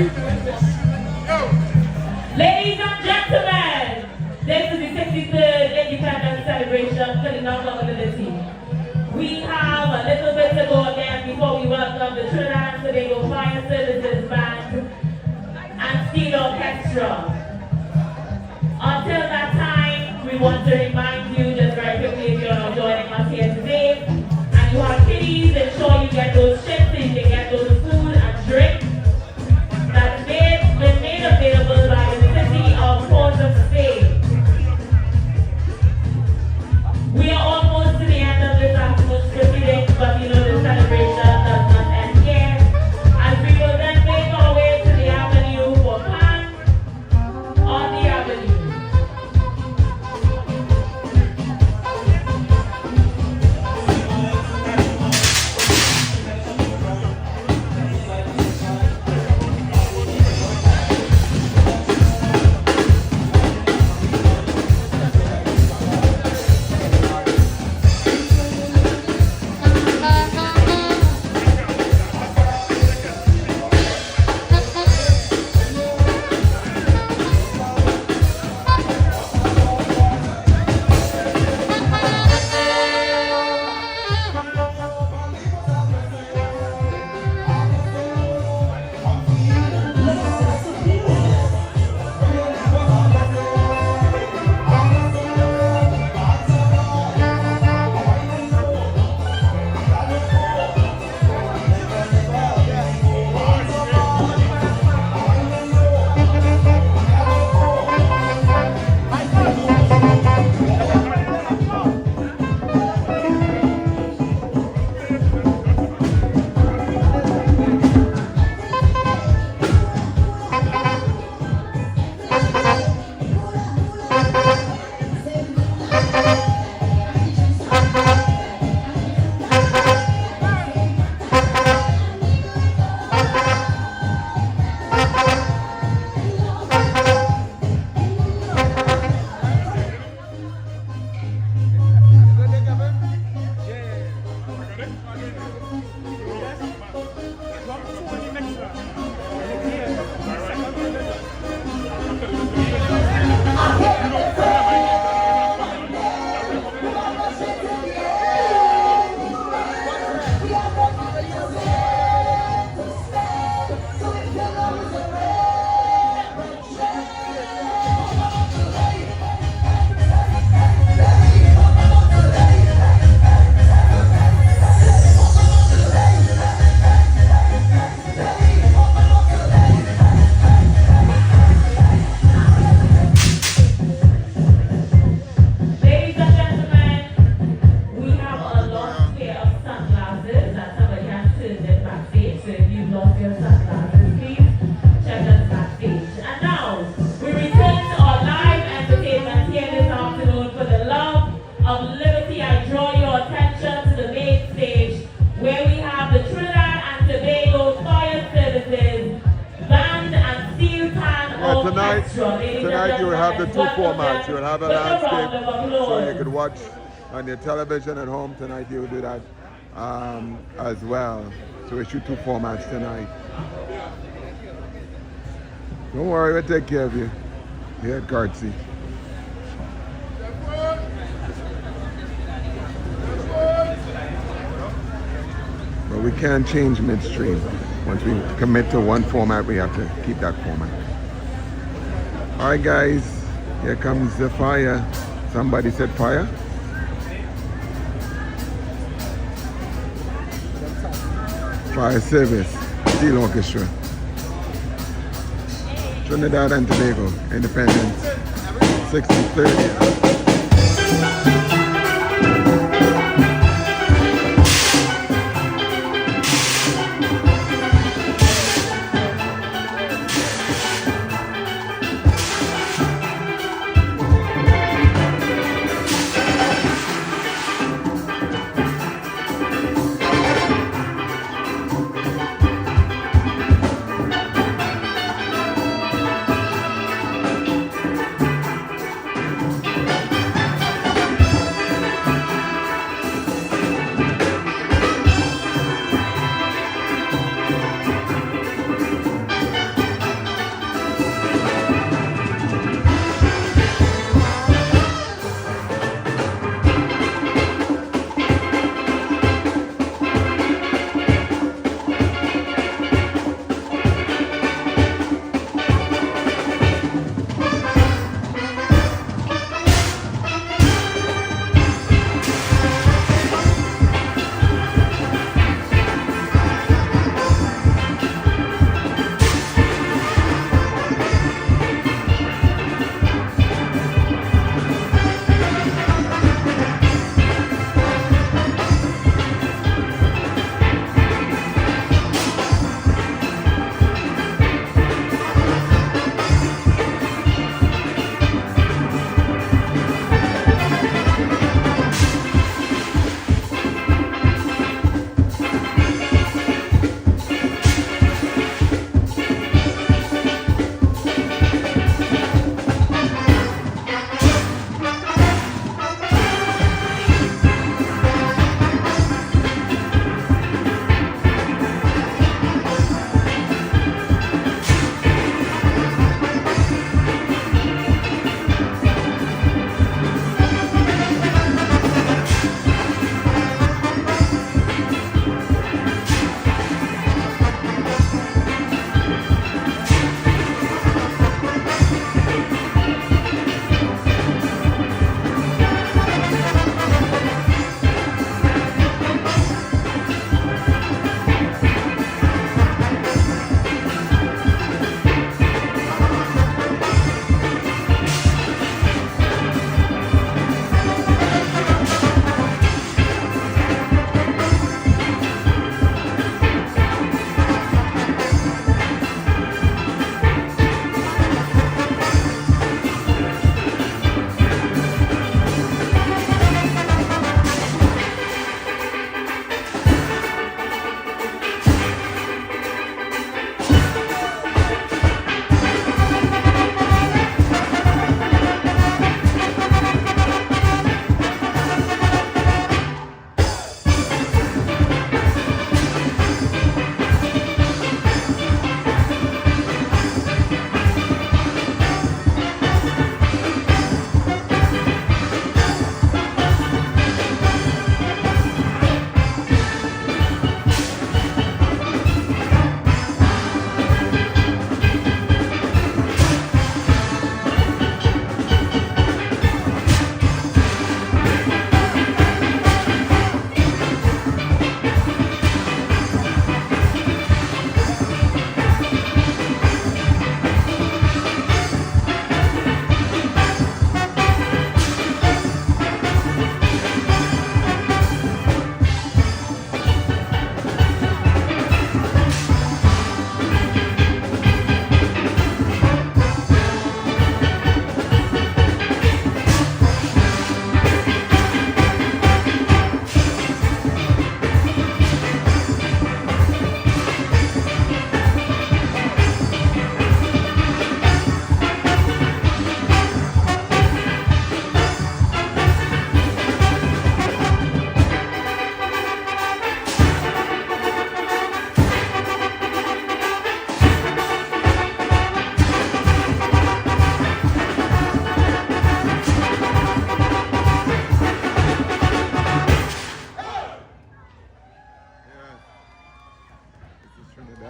Ladies and gentlemen, this is the 63rd Independence celebration filling out our liberty. We have a little bit to go again before we welcome the Trinidad and Tobago Fire Services Band and Steel Orchestra. Until that time, we want to remind you just very quickly if you're joining us here today and you have kiddies, ensure you get those chips so you can get those food and drink that's been made available by the City of Port of Spain. We are almost to the end of this afternoon's proceedings, but you know the celebration does not end here, as we will then make our way to the avenue for pan on the avenue. Tonight you will have the two formats. You will have a landscape so you could watch on your television at home. Tonight you will do that as well. So we shoot two formats tonight. Don't worry, we'll take care of you. Here at Gartsy. But we can't change midstream. Once we commit to one format, we have to keep that format. All right, guys, here comes the fire. Somebody said fire? Fire service, Steel Orchestra. Trinidad and Tobago, Independence, 60-30.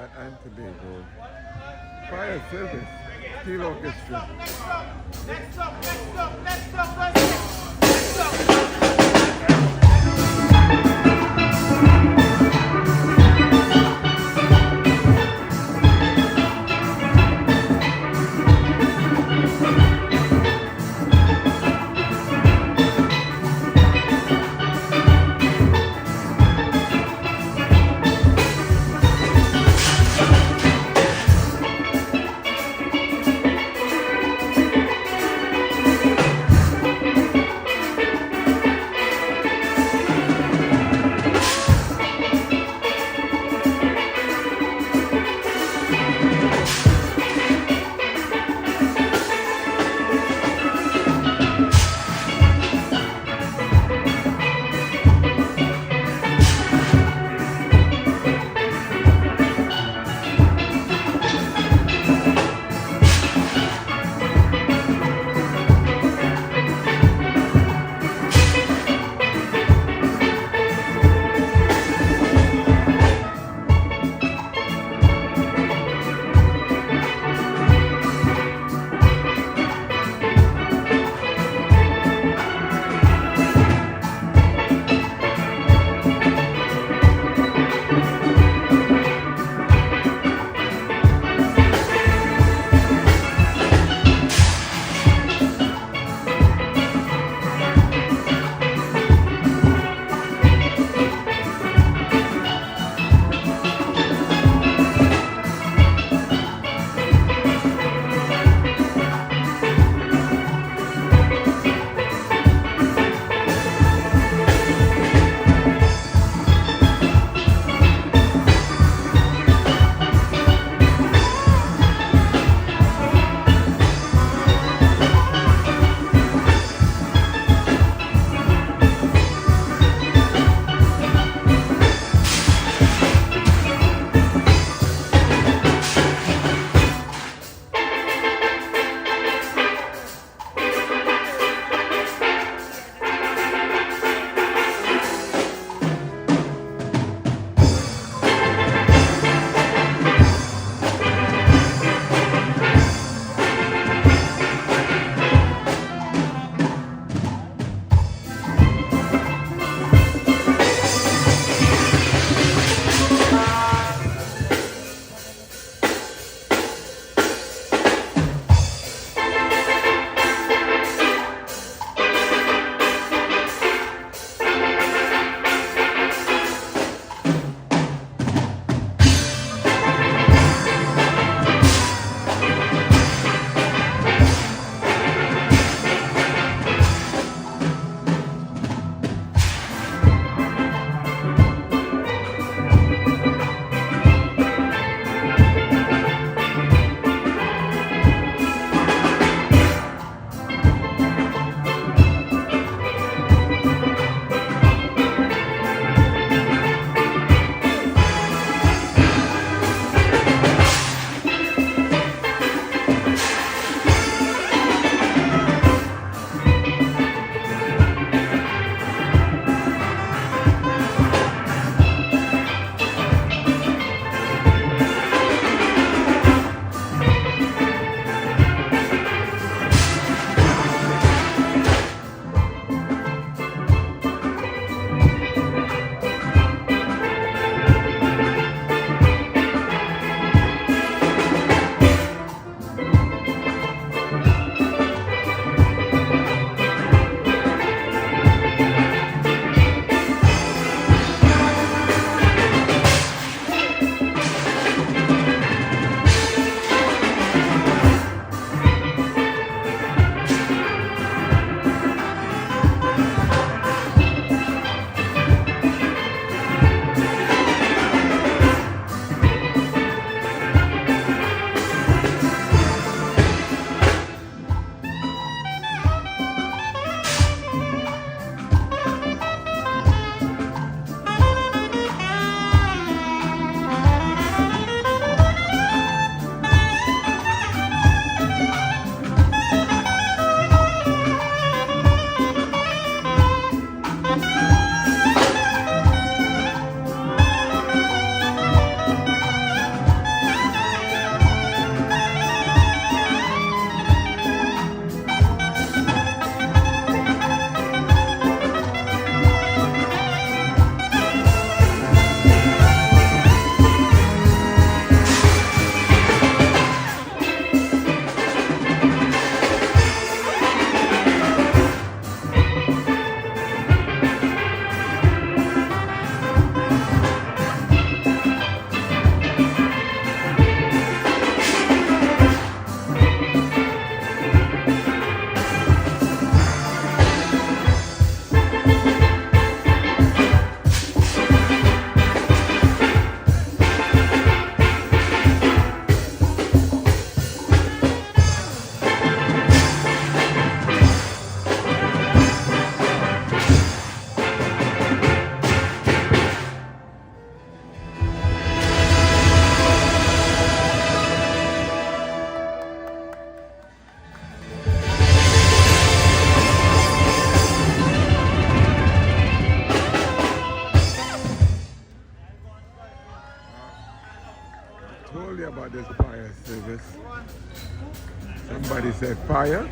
Trinidad and Tobago Fire Service Steel Orchestra. Next up. told you about this fire service. Somebody said fire.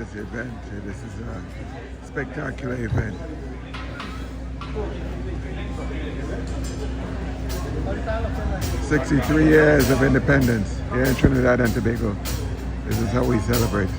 this event. This is a spectacular event. "63 years of independence here in Trinidad and Tobago. This is how we celebrate."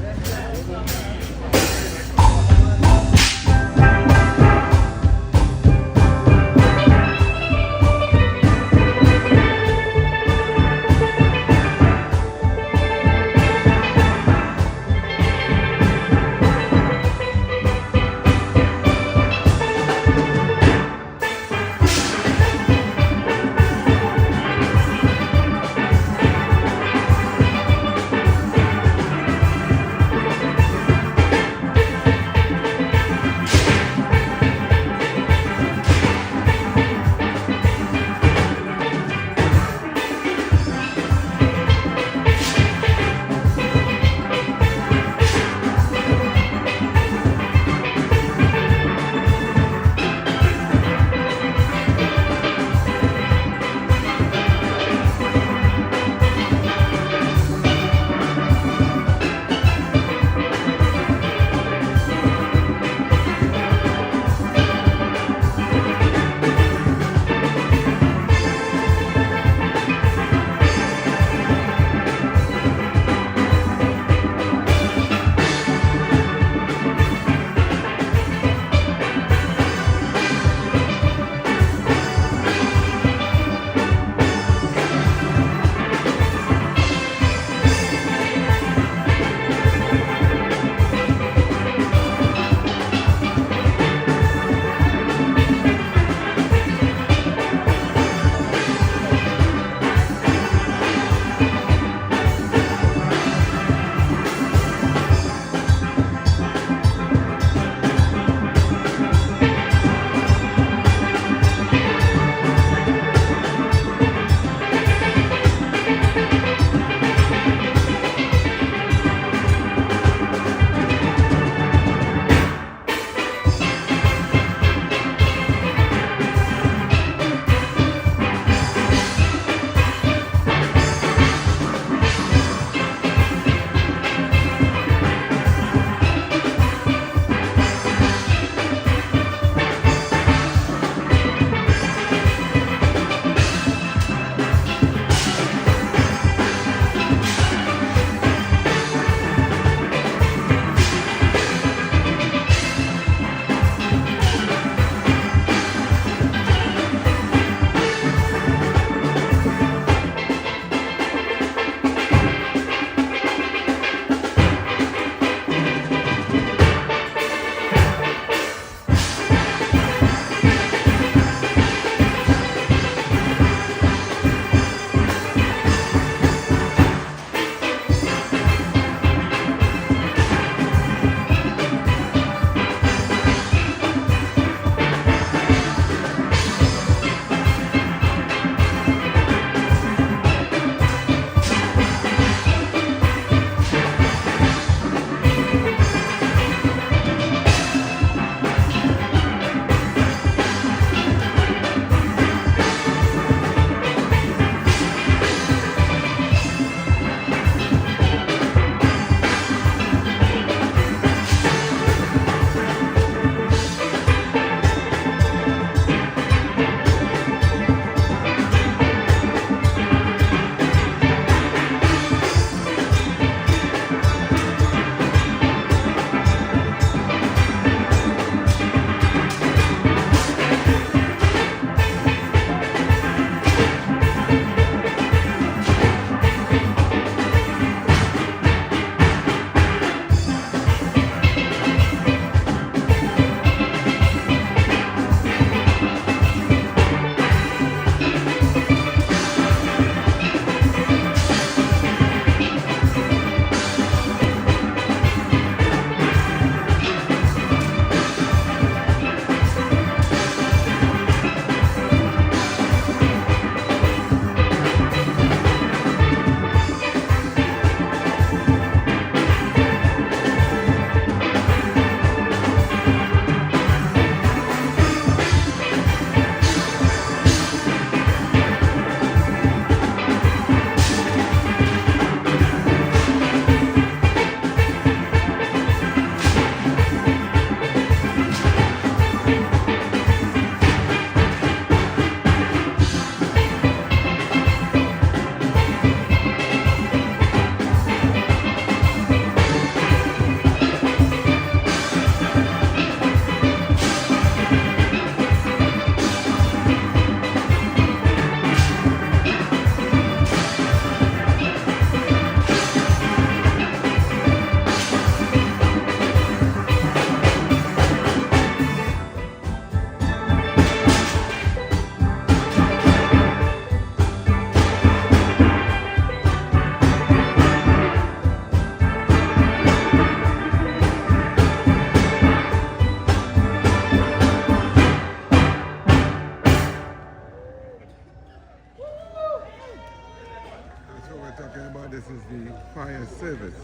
talking about this is the fire service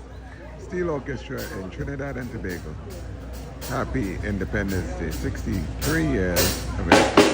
steel orchestra in Trinidad and Tobago. Happy Independence Day, 63 years of it.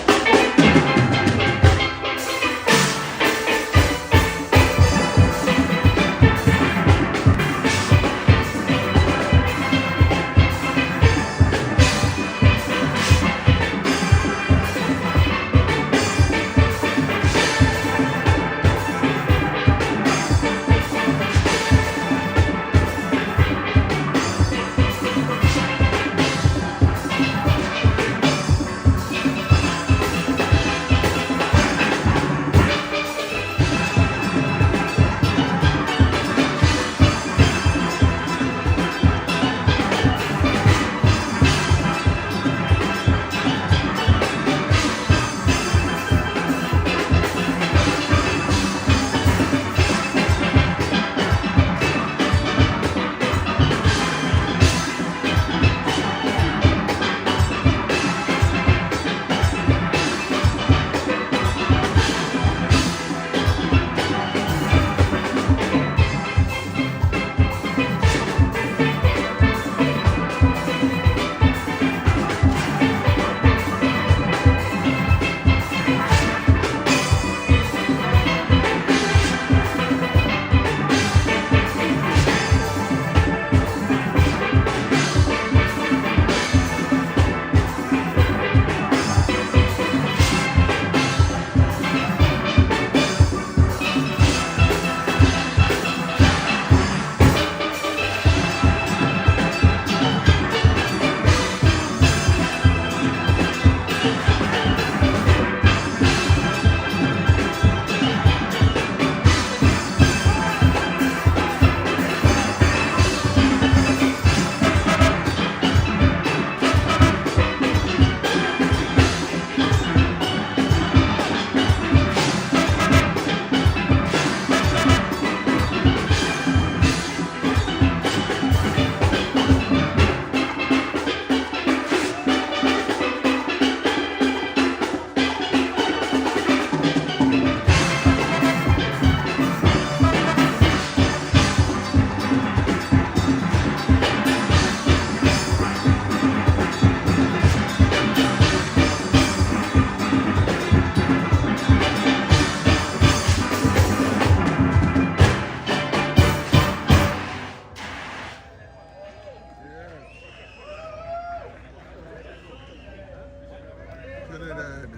Trinidad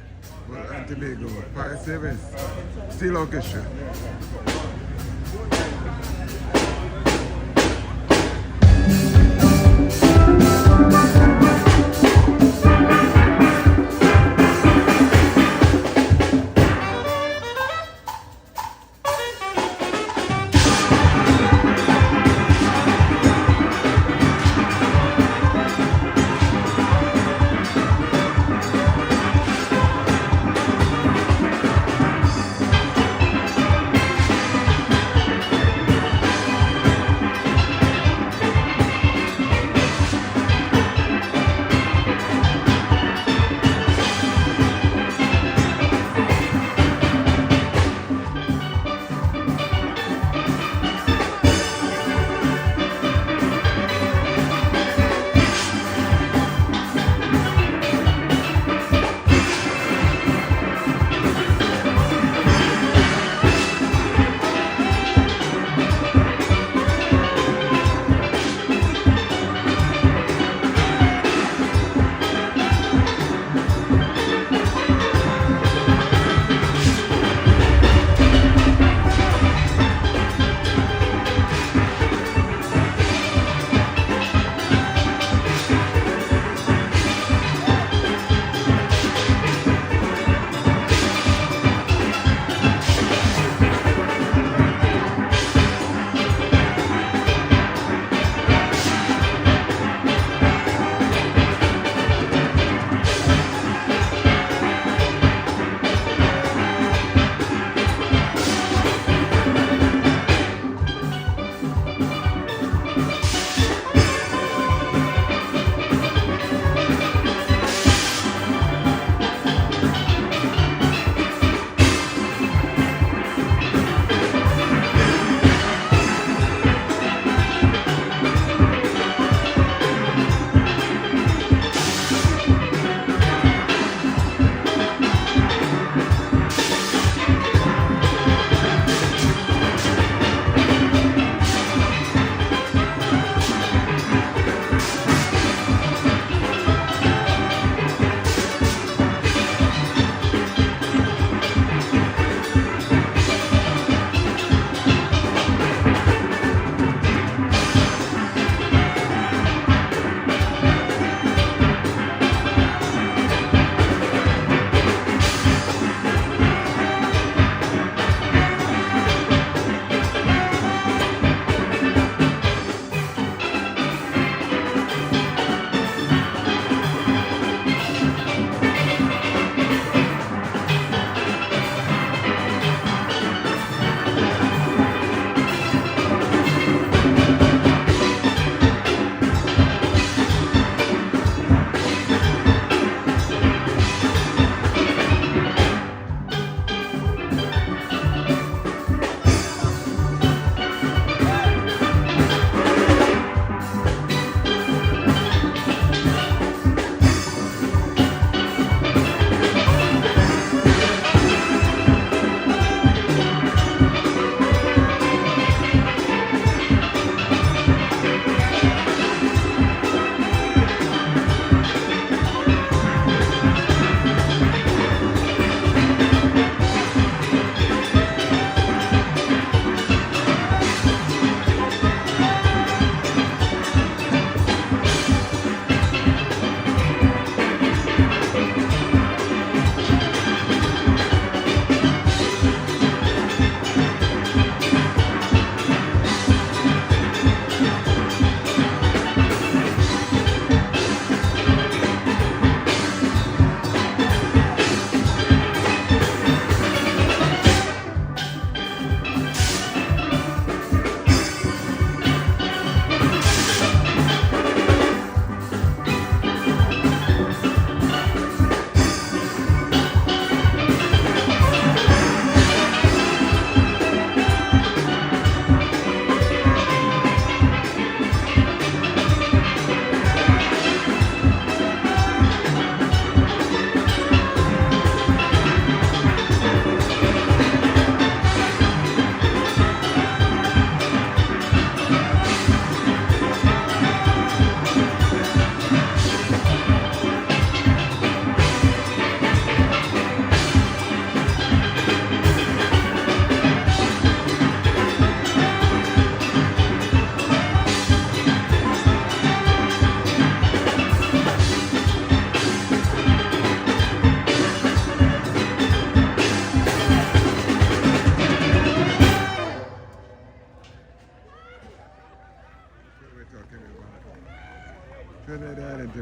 and Tobago Fire Service Steel Orchestra.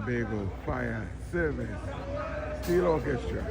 Tobago Fire Service Steel Orchestra.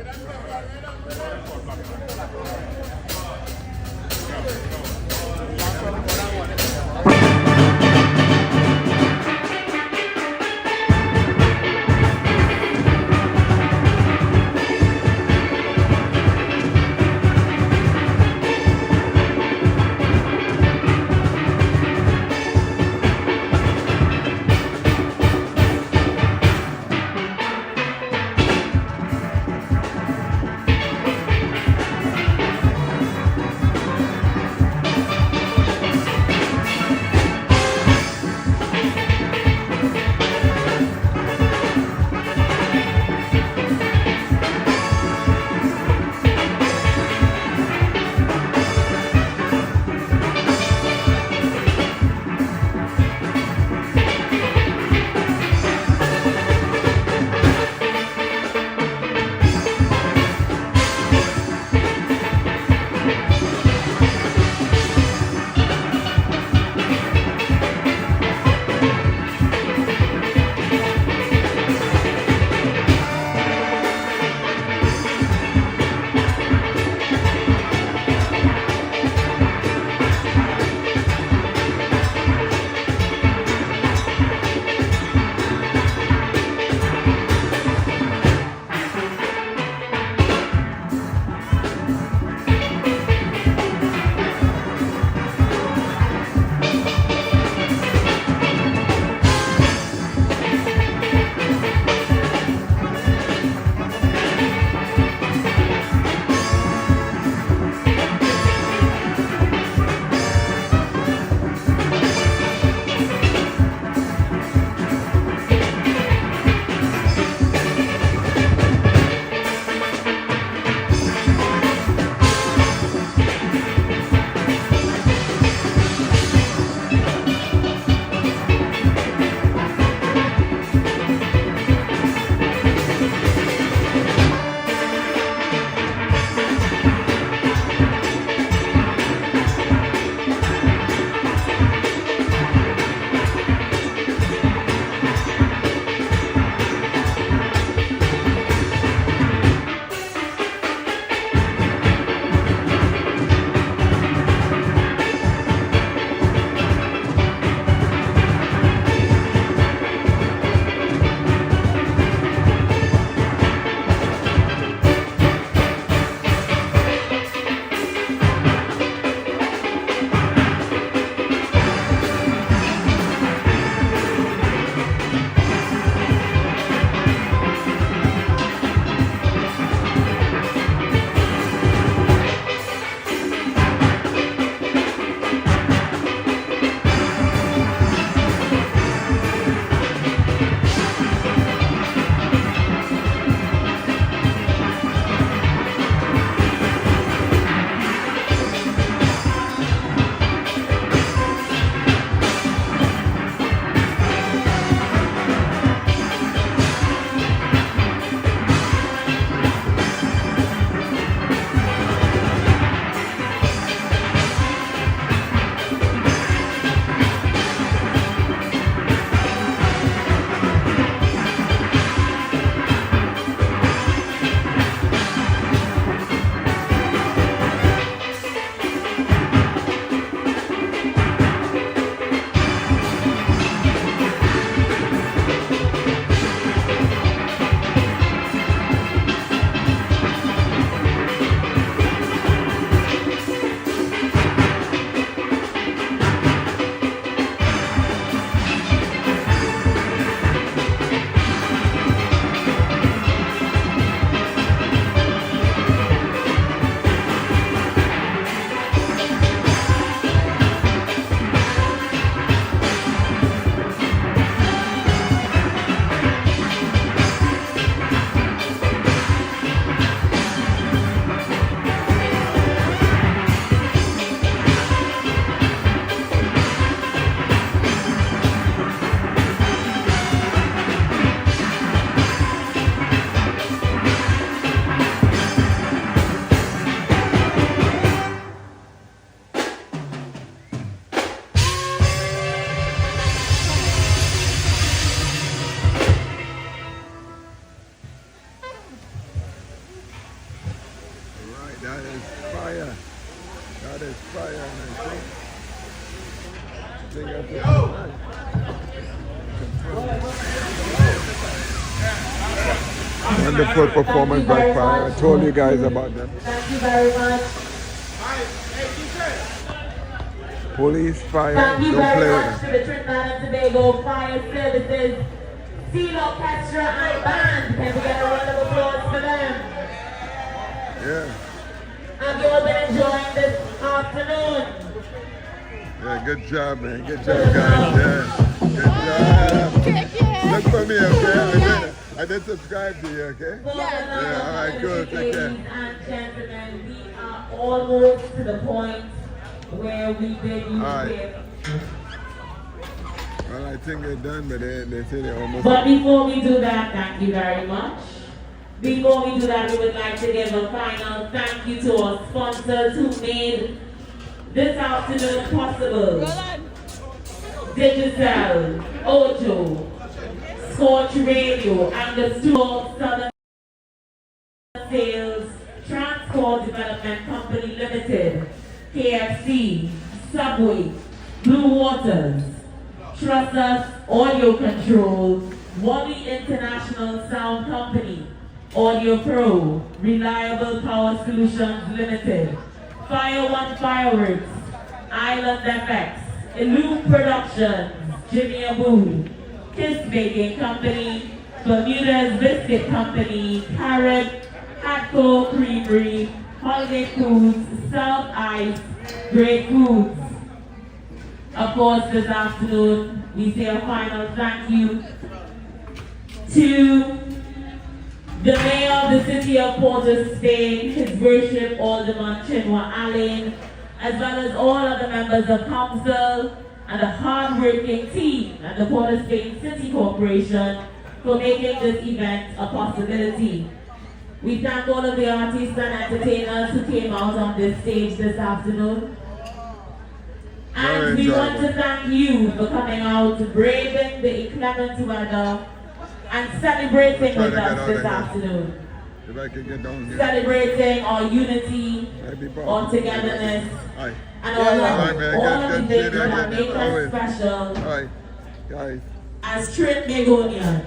That is fire. That is fire. Wonderful performance by fire. I told you guys about that. Thank you very much. Police, fire, Thank you don't play very with much them. to the Trinidad and Tobago Fire Services, Steel Orchestra and Band. Can we get a round of applause for them? Yeah. Have you all been enjoying this afternoon? Yeah, good job, man. Good job, guys. Yeah. Good job. Look for me, okay? I did subscribe to you, okay? Yeah, all right, cool. Take care. Ladies and gentlemen, we are almost to the point where we've been All used right. Well, I think they're done, but they say they're almost. But before we do that, thank you very much. Before we do that, we would like to give a final thank you to our sponsors who made this afternoon possible. Digital, Ojo, Scorch Radio, and the Stuart Southern Sales Transport Development Company Limited, KFC, Subway, Blue Waters, Trust Us Audio Control, Wally International Sound Company, Audio Pro, Reliable Power Solutions Limited, Fire One Fireworks, Island FX, Illume Productions, Jimmy Abu, Kiss Baking Company, Bermuda's Biscuit Company, Carib, Hatco Creamery, Holiday Foods, South Ice, Great Foods. Of course, this afternoon, we say a final thank you to the Mayor of the City of Port of Spain, His Worship Alderman Chinua Allen, as well as all other members of Council and the hard-working team at the Port of Spain City Corporation for making this event a possibility. We thank all of the artists and entertainers who came out on this stage this afternoon. And we want to thank you for coming out, braving the inclement weather, and celebrating with us this afternoon. If I can get down here. Celebrating our unity, our togetherness, and all of the things that have made us special guys. as Trinidadians.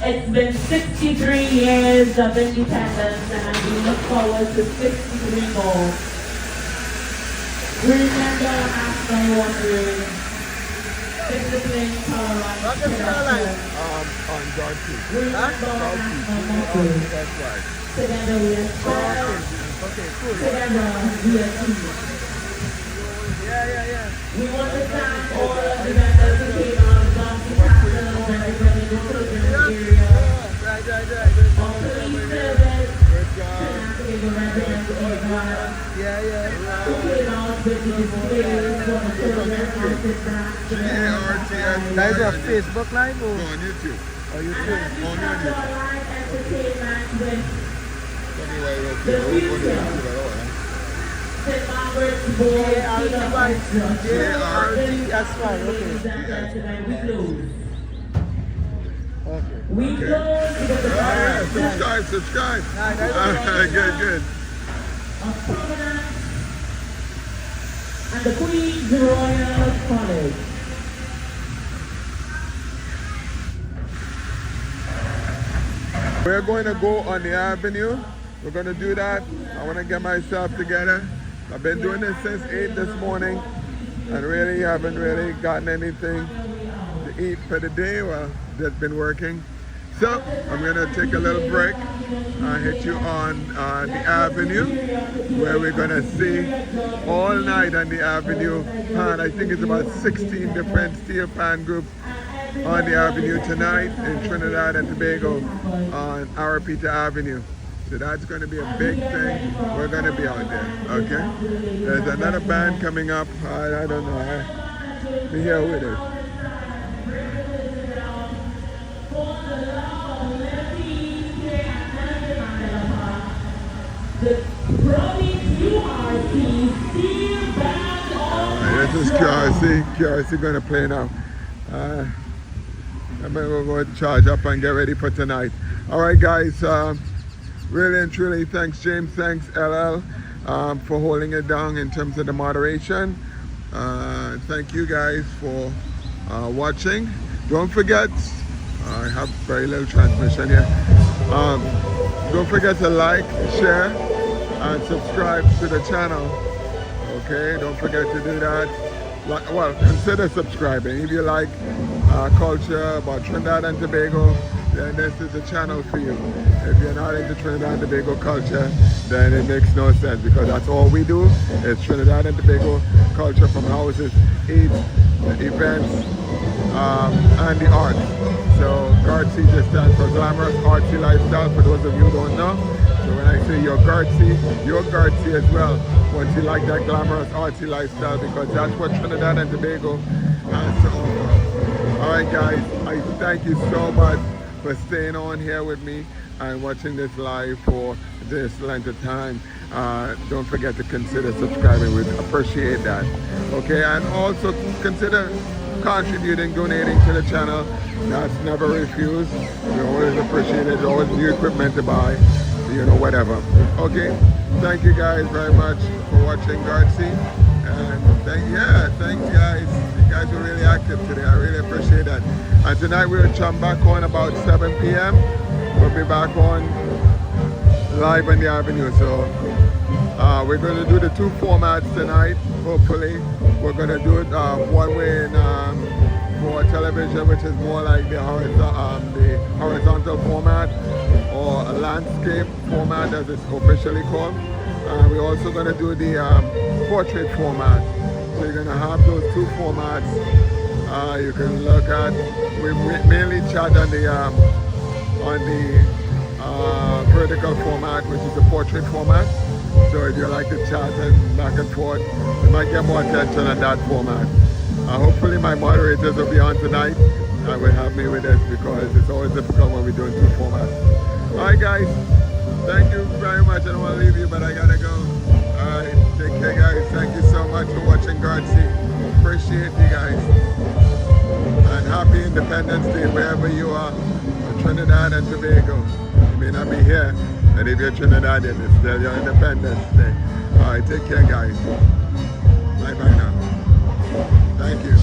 It's been 63 years of independence, and we look forward to 63 more. We remember our national wonders, discipline, tolerance, connection. On God too. We remember our national motto. That's right. Together we are strong. Okay, cool. Together we are team. Yeah. We want to thank all of the members who came out of Boston Castle and everybody who was in the area. Right. Our police service, Good job. Canal residents of Israel, Yeah. who came out with the displays for the children on the back. Guys, on Facebook Live or? No, on YouTube. And as we start our live entertainment with the future, St. Margaret's Boy, Steel Orchestra, That's right, ladies and gentlemen, we close. Okay. We close with the Subscribe. Good. of Providence and the Queen's Royal College. We're going to go on the avenue. We're going to do that. I want to get myself together. I've been doing this since 8 this morning and really haven't really gotten anything to eat for the day. Well, just been working. So I'm going to take a little break. I'll hit you on the avenue where we're going to see all night on the avenue. And I think it's about 16 different Steelpan groups on the avenue tonight in Trinidad and Tobago on Ariapita Avenue. So that's going to be a big thing. We're going to be out there, okay? There's another band coming up. I don't know. Be here with it. This is QRC going to play now. I'm going to go charge up and get ready for tonight. All right, guys. Really and truly, thanks James, thanks LL for holding it down in terms of the moderation. Thank you guys for watching. Don't forget, I have very little transmission here. Don't forget to like, share, and subscribe to the channel. Okay, don't forget to do that. Well, consider subscribing. If you like culture about Trinidad and Tobago, then this is the channel for you. If you're not into Trinidad and Tobago culture, then it makes no sense, because that's all we do is Trinidad and Tobago culture, from houses, eats, events, and the arts. So GARTSY just stands for Glamorous Artsy Lifestyle, for those of you who don't know. So when I say you're GARTSY as well, once you like that glamorous artsy lifestyle, because that's what Trinidad and Tobago has to offer. Alright guys, I thank you so much for staying on here with me and watching this live for this length of time. Don't forget to consider subscribing. We appreciate that. Okay, and also consider contributing, donating to the channel. That's never refused. We always appreciate it. There's always new equipment to buy, you know, whatever. Okay, thank you guys very much for watching GARTSY. And thanks guys. You guys were really active today. I really appreciate that. And tonight we'll jump back on about 7 p.m. We'll be back on live on the avenue. So we're going to do the two formats tonight. Hopefully we're going to do it one way in for television, which is more like the horizontal format, or a landscape format as it's officially called. We're also going to do the portrait format. So you're going to have those two formats. You can look at, we mainly chat on the vertical format, which is the portrait format. So if you like to chat and back and forth, you might get more attention on that format. Hopefully my moderators will be on tonight and will help me with this, because it's always difficult when we're doing two formats. Alright guys, thank you very much. I don't want to leave you, but I gotta go. Alright, take care guys. Thank you so much for watching GARTSY. Appreciate you guys. And happy Independence Day wherever you are in Trinidad and Tobago. You may not be here, but if you're Trinidadian, it's still your Independence Day. Alright, take care guys. Bye bye now. Thank you.